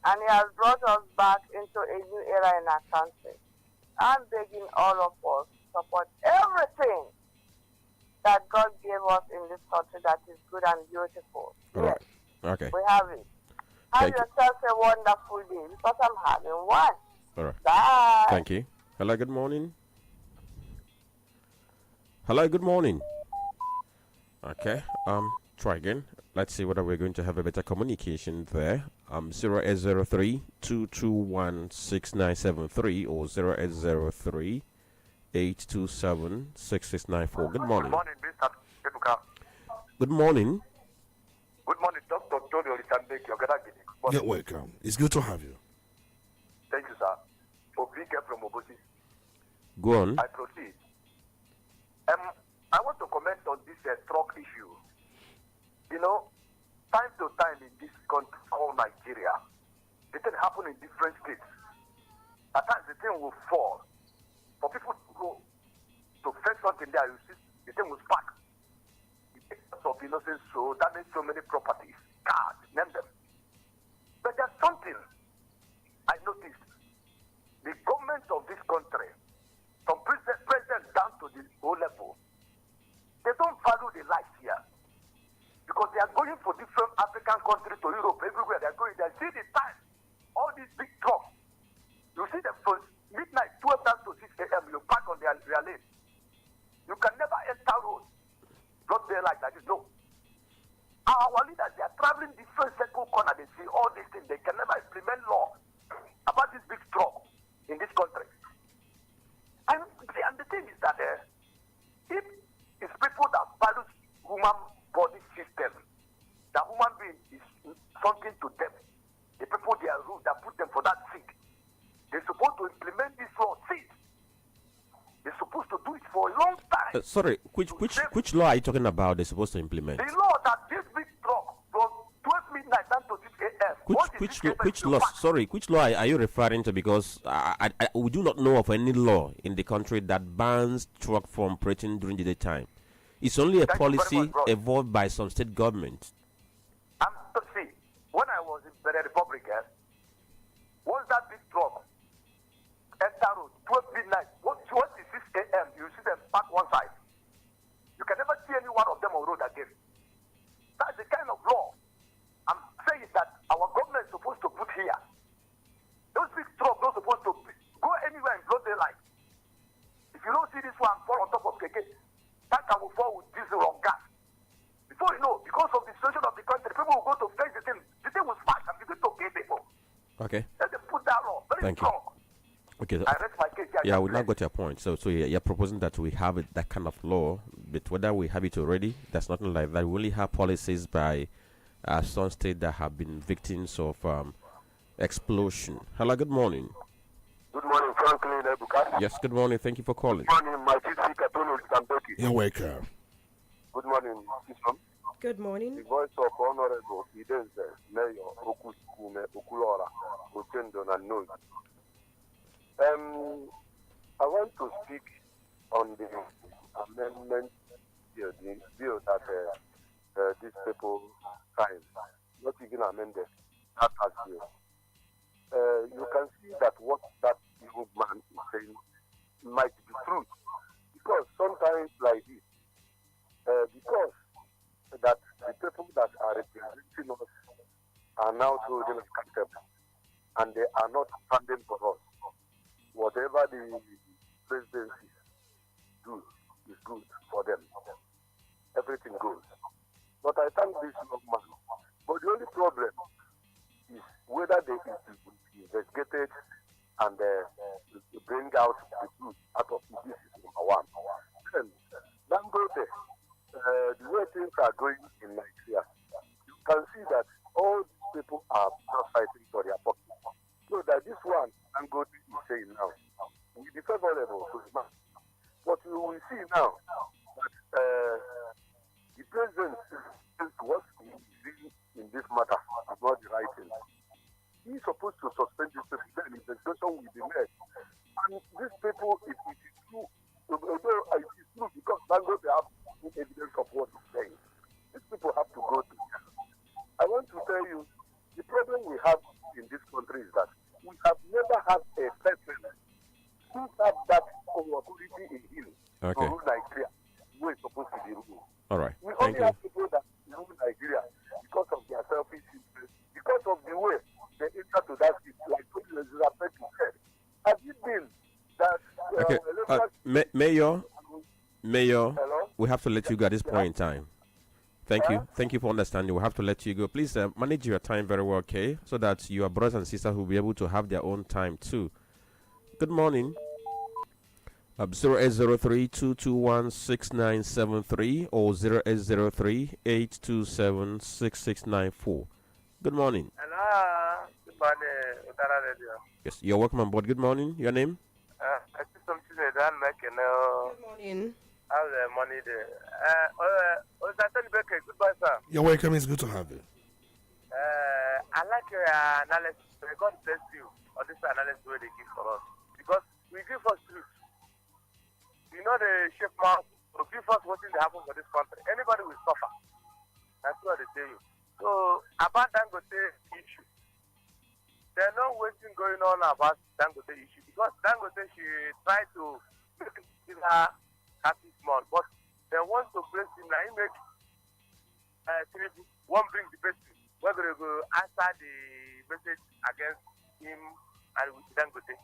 And he has brought us back into a new era in our country. I'm begging all of us to support everything that God gave us in this country that is good and beautiful. All right. Okay. We have it. Have Thank you. yourself a wonderful day because I'm having one. All right. Bye. Thank you. Hello, good morning. Hello, good morning. Okay. Try again. Let's see whether we're going to have a better communication there. 0803 221 6973 or 0803 827 6694. Good morning. Good morning, Mr. Ebuka. Good morning. Good morning, Dr. Olisa Mbeki. You're welcome. It's good to have you. Thank you, sir. Obike from Obosi. Go on. I proceed. I want to comment on this truck issue. You know, time to time in this country called Nigeria, it can happen in different states. At times the thing will fall. For people to go to fetch something there, you see, the thing will spark. Of innocent soul, damage so many properties, cars, name them. But there's something I noticed. The government of this country, from president down to the whole level, they don't value the life here. Because they are going for different African countries to Europe, everywhere they are going. They see the time, all these big trucks. You see them from midnight, 12 down to 6 a.m. You park on their lane. You can never enter road. Not there like that. No. Our leaders, they are traveling different circle corner. They see all these things. They can never implement law about this big truck in this country. And the thing is that if it's people that value human body system, the human being is something to them. The people they are rude that put them for that seat. They're supposed to implement this law. See, they're supposed to do it for a long time. Sorry, which law are you talking about? They're supposed to implement? The law that this big truck from 12 midnight down to 6 a.m. Which law are you referring to? Because we do not know of any law in the country that bans truck from operating during the daytime. It's only a policy evolved by some state government. See, when I was in the Republic, once that big truck enter road, 12 midnight, once it's 6 a.m., you see them park one side. You can never see any one of them on road again. That's the kind of law I'm saying that our government is supposed to put here. Those big trucks not supposed to go anywhere in broad daylight. If you don't see this one fall on top of KK, that can will fall with diesel or gas. Before you know, because of the situation of the country, people will go to face the thing will spark and begin to kill people. Okay. And they put that law very strong. Okay. I rest my case. Yeah, we now got your point. So you're proposing that we have that kind of law, but whether we have it already, there's nothing like that. We only have policies by some states that have been victims of explosion. Hello, good morning. Good morning, Franklin Ebuka. Yes, good morning. Thank you for calling. Good morning, my chief speaker, Olisa Mbeki. You're welcome. Good morning, system. Good morning. The voice of Honorable Idenze, Mayor Okusukume Okulora, Otendo and Nozi. I want to speak on the amendment bill, the bill that these people signed, not even amended, that as bill. You can see that what that young man is saying might be true. Because sometimes like this, because that the people that are representing us are now holding us accountable, and they are not standing for us. Whatever the presidency do is good for them. Everything goes. But I thank this young man. But the only problem is whether they will be investigated and bring out the truth out of this is number one. Then, Dangote, the way things are going in Nigeria, you can see that all these people are just fighting for their pocket. So that this one, Dangote is saying now, will be favorable to the man. But you will see now that the president what he is doing in this matter is not the right thing. He is supposed to suspend this people, then investigation will be made. And these people, if it is true, although it is true because Dangote have evidence of what he's saying. shouldn't have that authority in him to Okay. rule Nigeria the way it's supposed to be ruled. All right. We Thank only you. have people that rule Nigeria because of their selfish interest, because of the way they enter to that seat, like Olisa Mbeki said. Has it been that Okay. electoral Mayor, Hello? we have to let you go at this point in time. Thank you. Thank you for understanding. We'll have to let you go. Please manage your time very well, okay? So that your brothers and sisters will be able to have their own time too. Good morning. 0803-221-6973 or 0803-827-6694. Good morning. Hello. Good morning, Udala Radio. Yes, you're welcome on board. Good morning. Your name? I see something that making. Good morning. How's the money there? Olisa Mbeki, goodbye, sir. You're welcome. It's good to have you. I like your analysis. May God bless you on this analysis where they give for us. Because we give us truth. You know the shape mouth to give us what will happen for this country. Anybody will suffer. That's what they tell you. So about Dangote issue, there's no wasting going on about Dangote issue because Dangote she tried to make it happy small, but they want to place him now. He make one bring the person whether they go answer the message against him and with Dangote.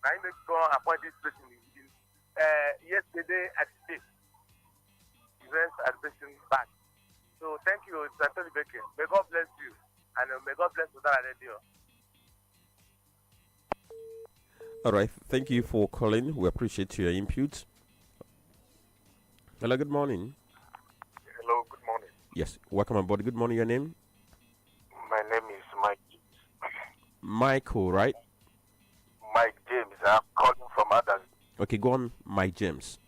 Now he make go appoint this person yesterday at the state. Events at the person back. So thank you, Olisa Mbeki. May God bless you and may God bless Udala Radio. All right. Thank you for calling. We appreciate your input. Hello. Good morning. Hello, good morning. Yes. Welcome on board. Good morning. Your name? My name is Mike. Michael, right? Mike James. I'm calling from others. Okay. Go on, Mike James.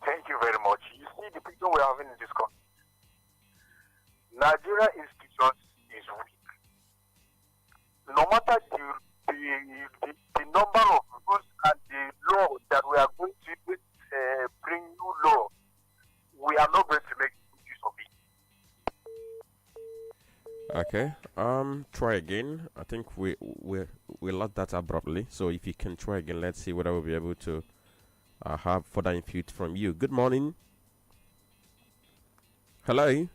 Thank you very much. You see, the people we're having in this country, Nigeria institutions is weak. No matter the number of rules and the law that we are going to bring new law, we are not going to make use of it. Okay. Try again. I think we lost that abruptly. So if you can try again, let's see whether we'll be able to have further input from you. Good morning. Hello.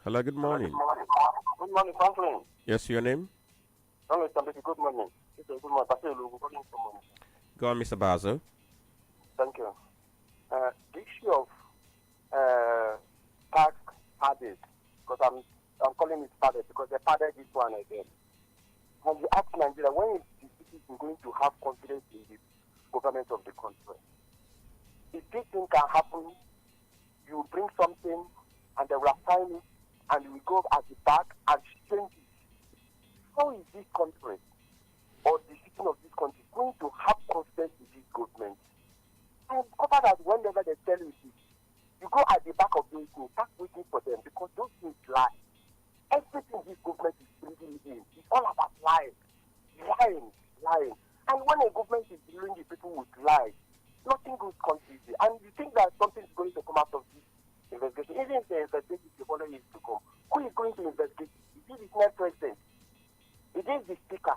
Hello. Good morning. Good morning, Franklin. Yes, your name? Good morning. Good morning. Go on, Mr. Bazo. Thank you. The issue of tax padded, because I'm calling it padded because they padded this one again. And you ask Nigeria, when is the citizen going to have confidence in the government of the country? If this thing can happen, you bring something and they will assign it and you will go at the back and change it. How is this country or the citizen of this country going to have confidence in this government? And cover that whenever they tell you this, you go at the back of those things, start waiting for them because those things lie. Everything this government is bringing in is all about lying. Lying. And when a government is dealing with people with lies, nothing good comes easy. And you think that something is going to come out of this investigation. Even if the investigation is only is to come, who is going to investigate? Is it the Senate president? Is it the speaker?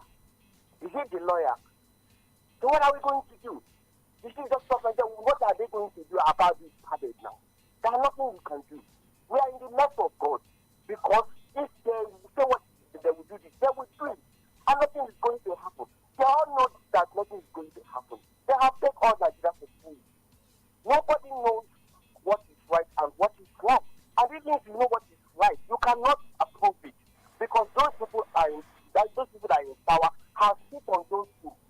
Is it the lawyer? So what are we going to do? This is just stuff like that. What are they going to do about this habit now? There's nothing we can do. We are in the mess of God because if they say what they will do this, they will do it. And nothing is going to happen. They all know that nothing is going to happen. They have taken all Nigeria for food. Nobody knows what is right and what is wrong. And even if you know what is right, you cannot approve it because those people that are in power have sit on those things.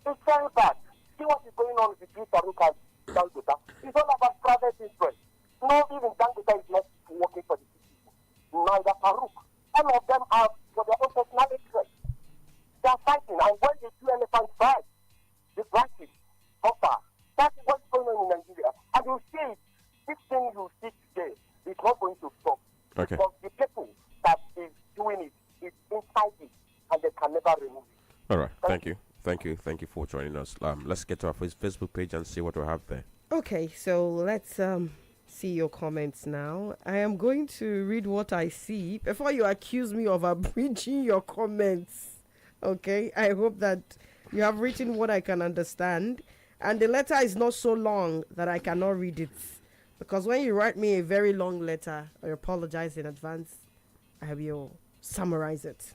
It's very bad. See what is going on between Farouk and Dangote. It's all about private interest. No, even Dangote is not working for the people. Neither Farouk. All of them are for their own personal interest. They are fighting, and when they do elephant fight, the prices offer. That is what's going on in Nigeria. And you see it. This thing you see today is not going to stop. Okay. Because the people that is doing it is inside it, and they can never remove it. All right. Thank you. Thank you for joining us. Let's get to our Facebook page and see what we have there. Okay, so let's see your comments now. I am going to read what I see before you accuse me of abridging your comments. Okay, I hope that You have written what I can understand, and the letter is not so long that I cannot read it. Because when you write me a very long letter, I apologize in advance. I will summarize it.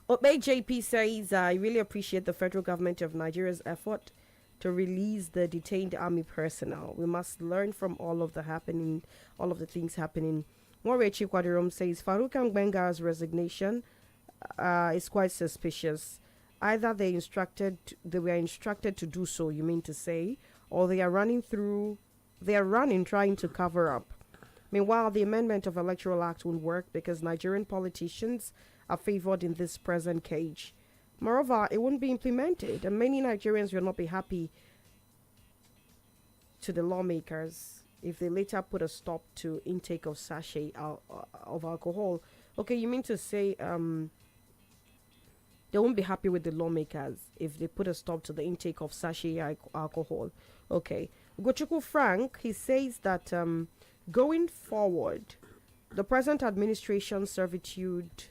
Obey JP says, I really appreciate the federal government of Nigeria's effort to release the detained army personnel. We must learn from all of the things happening. Morechi Kwadirom says, Farouk Ngbenga's resignation is quite suspicious. Either they were instructed to do so, you mean to say, or they are running trying to cover up. Meanwhile, the amendment of Electoral Act won't work because Nigerian politicians are favored in this present cage. Moreover, it won't be implemented, and many Nigerians will not be happy to the lawmakers if they later put a stop to intake of sachet of alcohol. Okay, you mean to say they won't be happy with the lawmakers if they put a stop to the intake of sachet alcohol. Okay. Gochuku Frank, he says that going forward, the present administration servitude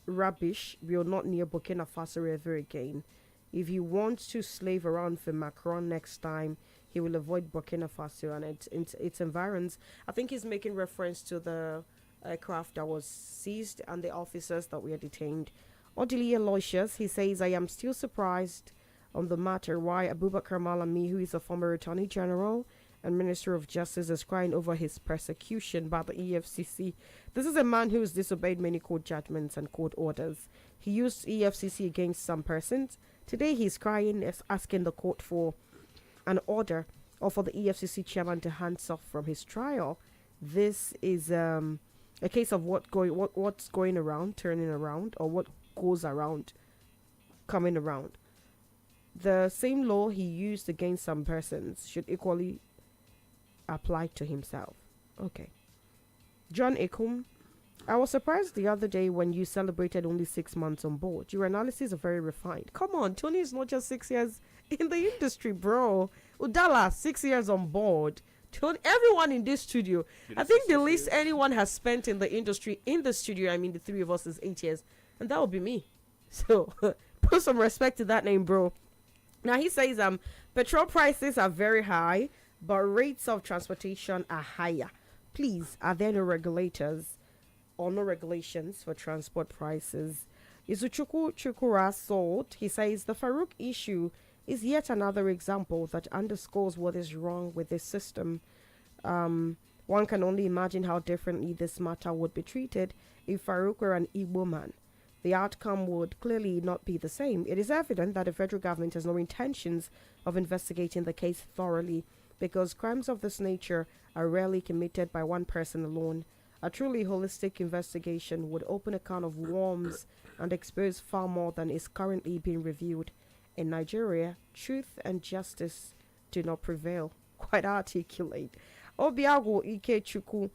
rubbish will not near Burkina Faso ever again. If he wants to slave around for Macron next time, he will avoid Burkina Faso and its environs. I think he's making reference to the aircraft that was seized and the officers that were detained. Odili Aloysius, he says, I am still surprised on the matter why Abubakar Malami, who is a former Attorney General and Minister of Justice, is crying over his persecution by the EFCC. This is a man who has disobeyed many court judgments and court orders. He used EFCC against some persons. Today he's crying, asking the court for an order or for the EFCC chairman to hands off from his trial. This is a case of what's going around, turning around, or what goes around, coming around. The same law he used against some persons should equally apply to himself. Okay. John Ekum, I was surprised the other day when you celebrated only 6 months on board. Your analysis are very refined. Come on, Tony is not just 6 years in the industry, bro. Udala, 6 years on board. Tony, everyone in this studio, I think the least anyone has spent in the industry, in the studio, I mean the three of us, is 8 years. And that would be me. So, put some respect to that name, bro. Now he says petrol prices are very high, but rates of transportation are higher. Please, are there no regulators or no regulations for transport prices? Izuchuku Chukura Salt, he says the Farouk issue is yet another example that underscores what is wrong with this system. One can only imagine how differently this matter would be treated if Farouk were an Igbo man. The outcome would clearly not be the same. It is evident that the federal government has no intentions of investigating the case thoroughly because crimes of this nature are rarely committed by one person alone. A truly holistic investigation would open a can of worms and expose far more than is currently being reviewed. In Nigeria, truth and justice do not prevail. Quite articulate. Obiago Ikechukwu,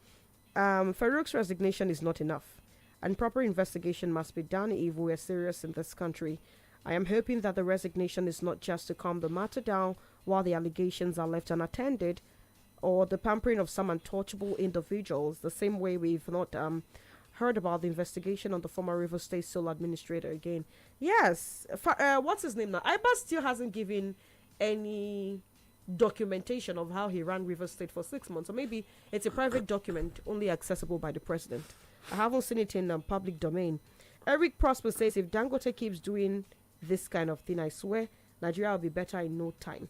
Farouk's resignation is not enough, and proper investigation must be done if we are serious in this country. I am hoping that the resignation is not just to calm the matter down while the allegations are left unattended, or the pampering of some untouchable individuals, the same way we've not heard about the investigation on the former River State Solar Administrator again. Yes, what's his name now? Iba still hasn't given any documentation of how he ran River State for 6 months, or maybe it's a private document only accessible by the president. I haven't seen it in public domain. Eric Prosper says if Dangote keeps doing this kind of thing, I swear Nigeria will be better in no time.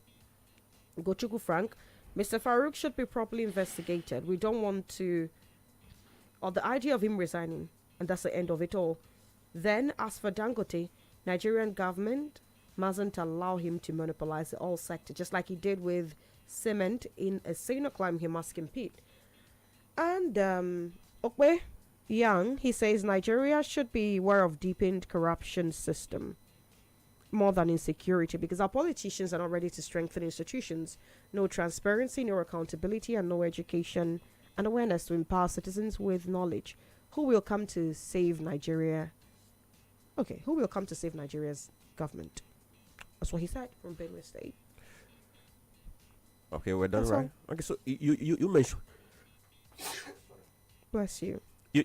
Gochuku Frank, Mr. Farouk should be properly investigated. We don't want to, or the idea of him resigning, and that's the end of it all. Then, as for Dangote, Nigerian government mustn't allow him to monopolize the oil sector, just like he did with cement in a sino climb he must compete. And Okwe Young, he says Nigeria should be aware of deepened corruption system more than insecurity because our politicians are not ready to strengthen institutions. No transparency, no accountability, and no education and awareness to empower citizens with knowledge. Who will come to save Nigeria? Okay, who will come to save Nigeria's government? That's what he said from Benue State. Okay, we're done, That's right? Okay, so you mentioned. Bless you.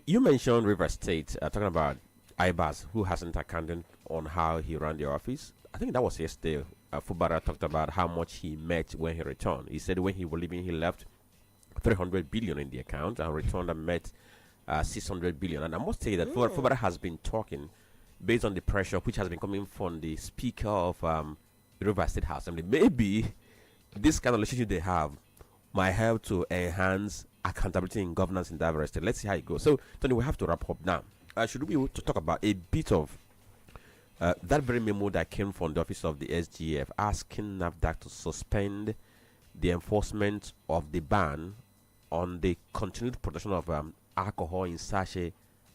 You mentioned River State, talking about Ibas, who hasn't accounted on how he ran the office. I think that was yesterday. Fubara talked about how much he met when he returned. He said when he was leaving, he left 300 billion in the account and returned and met 600 billion. And I must say that Fubara has been talking based on the pressure which has been coming from the Speaker of River State House. I mean, maybe this kind of relationship they have might help to enhance accountability in governance in that state. Let's see how it goes. So, Tony, we have to wrap up now. Should we be able to talk about a bit of that very memo that came from the office of the SGF asking NAFDAC to suspend the enforcement of the ban on the continued production of alcohol in sachet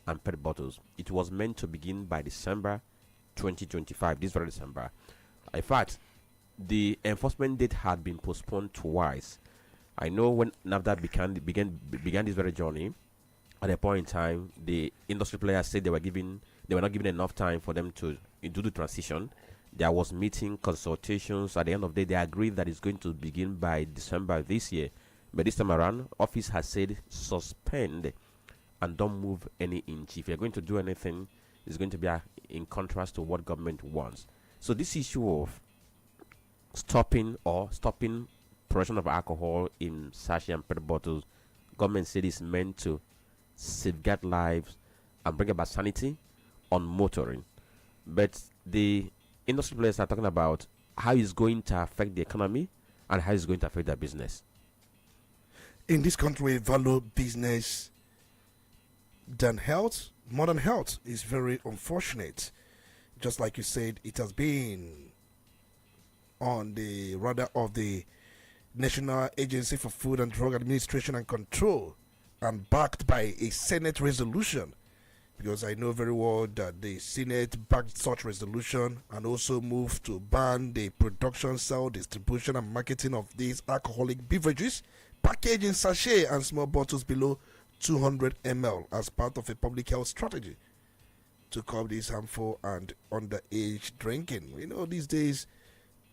and PET bottles? It was meant to begin by December 2025, this very December. In fact, the enforcement date had been postponed twice. I know when NAFDAC began this very journey, at a point in time, the industry players said they were not given enough time for them to do the transition. There was meeting, consultations. At the end of the day, they agreed that it's going to begin by December this year. But this time around, office has said suspend and don't move any inch. If you're going to do anything, it's going to be in contrast to what government wants. So this issue of stopping production of alcohol in sachet and PET bottles, government said is meant to safeguard lives and bring about sanity on motoring. But the industry players are talking about how it's going to affect the economy and how it's going to affect their business. In this country, value business than health, modern health is very unfortunate. Just like you said, it has been on the radar of the National Agency for Food and Drug Administration and Control and backed by a Senate resolution, because I know very well that the Senate backed such resolution and also moved to ban the production, sale, distribution and marketing of these alcoholic beverages packaged in sachet and small bottles below 200 ml as part of a public health strategy to curb this harmful and underage drinking. You know, these days,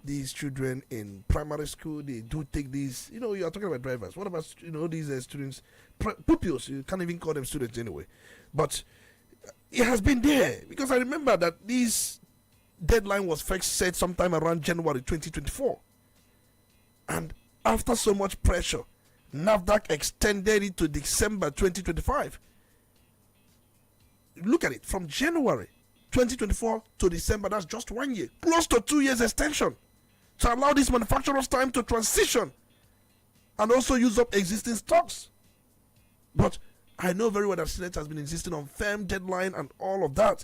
these children in primary school, they do take these, you are talking about drivers. What about, these students, pupils? You can't even call them students anyway. But it has been there, because I remember that this deadline was first set sometime around January 2024. And after so much pressure, NAFDAC extended it to December 2025. Look at it, from January 2024 to December, that's just 1 year. Close to 2 years extension to allow these manufacturers time to transition and also use up existing stocks. But I know very well that Senate has been insisting on firm deadline and all of that.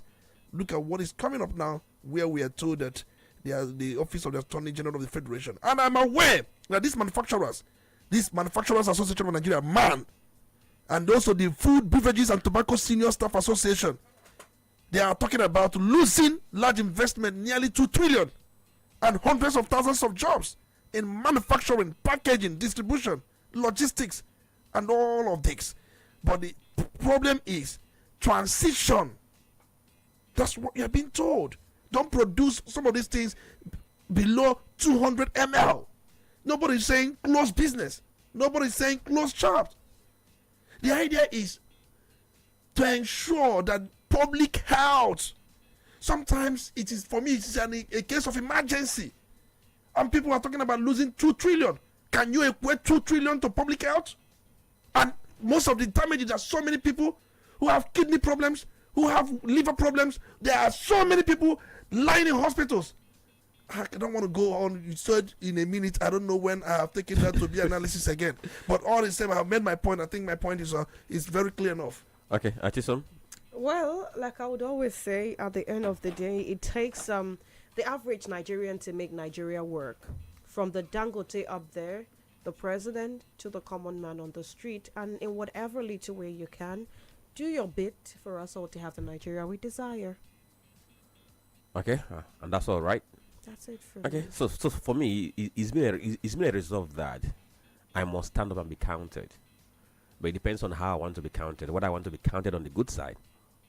Look at what is coming up now, where we are told that they are the Office of the Attorney General of the Federation. And I'm aware that these Manufacturers Association of Nigeria, MAN, and also the Food, Beverages and Tobacco Senior Staff Association, they are talking about losing large investment, nearly 2 trillion, and hundreds of thousands of jobs in manufacturing, packaging, distribution, logistics, and all of this. But the problem is transition. That's what you're being told. Don't produce some of these things below 200 ml. Nobody's saying close business. Nobody's saying close shops. The idea is to ensure that public health. Sometimes it is, for me, it is a case of emergency. And people are talking about losing 2 trillion. Can you equate 2 trillion to public health? And most of the damages are so many people who have kidney problems, who have liver problems. There are so many people lying in hospitals. I don't want to go on. You said in a minute. I don't know when I have taken that to be analysis again. But all the same, I have made my point. I think my point is very clear enough. Okay, Atisom. Well, like I would always say, at the end of the day, it takes the average Nigerian to make Nigeria work. From the Dangote up there, the president, to the common man on the street, and in whatever little way you can, do your bit for us all to have the Nigeria we desire. Okay, and that's all right. That's it for me. So for me, it's been a result that I must stand up and be counted. But it depends on how I want to be counted, whether I want to be counted on the good side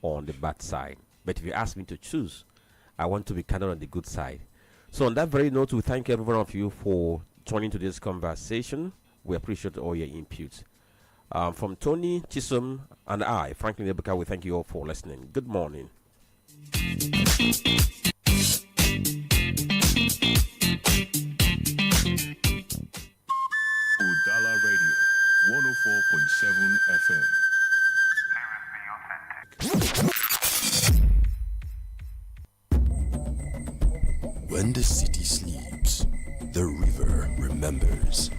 or on the bad side. But if you ask me to choose, I want to be counted on the good side. So on that very note, we thank every one of you for joining to this conversation. We appreciate all your inputs. From Tony, Chisom, and I, Franklin Ebuka, we thank you all for listening. Good morning. Udala Radio, 104.7 FM. When the city sleeps, the river remembers.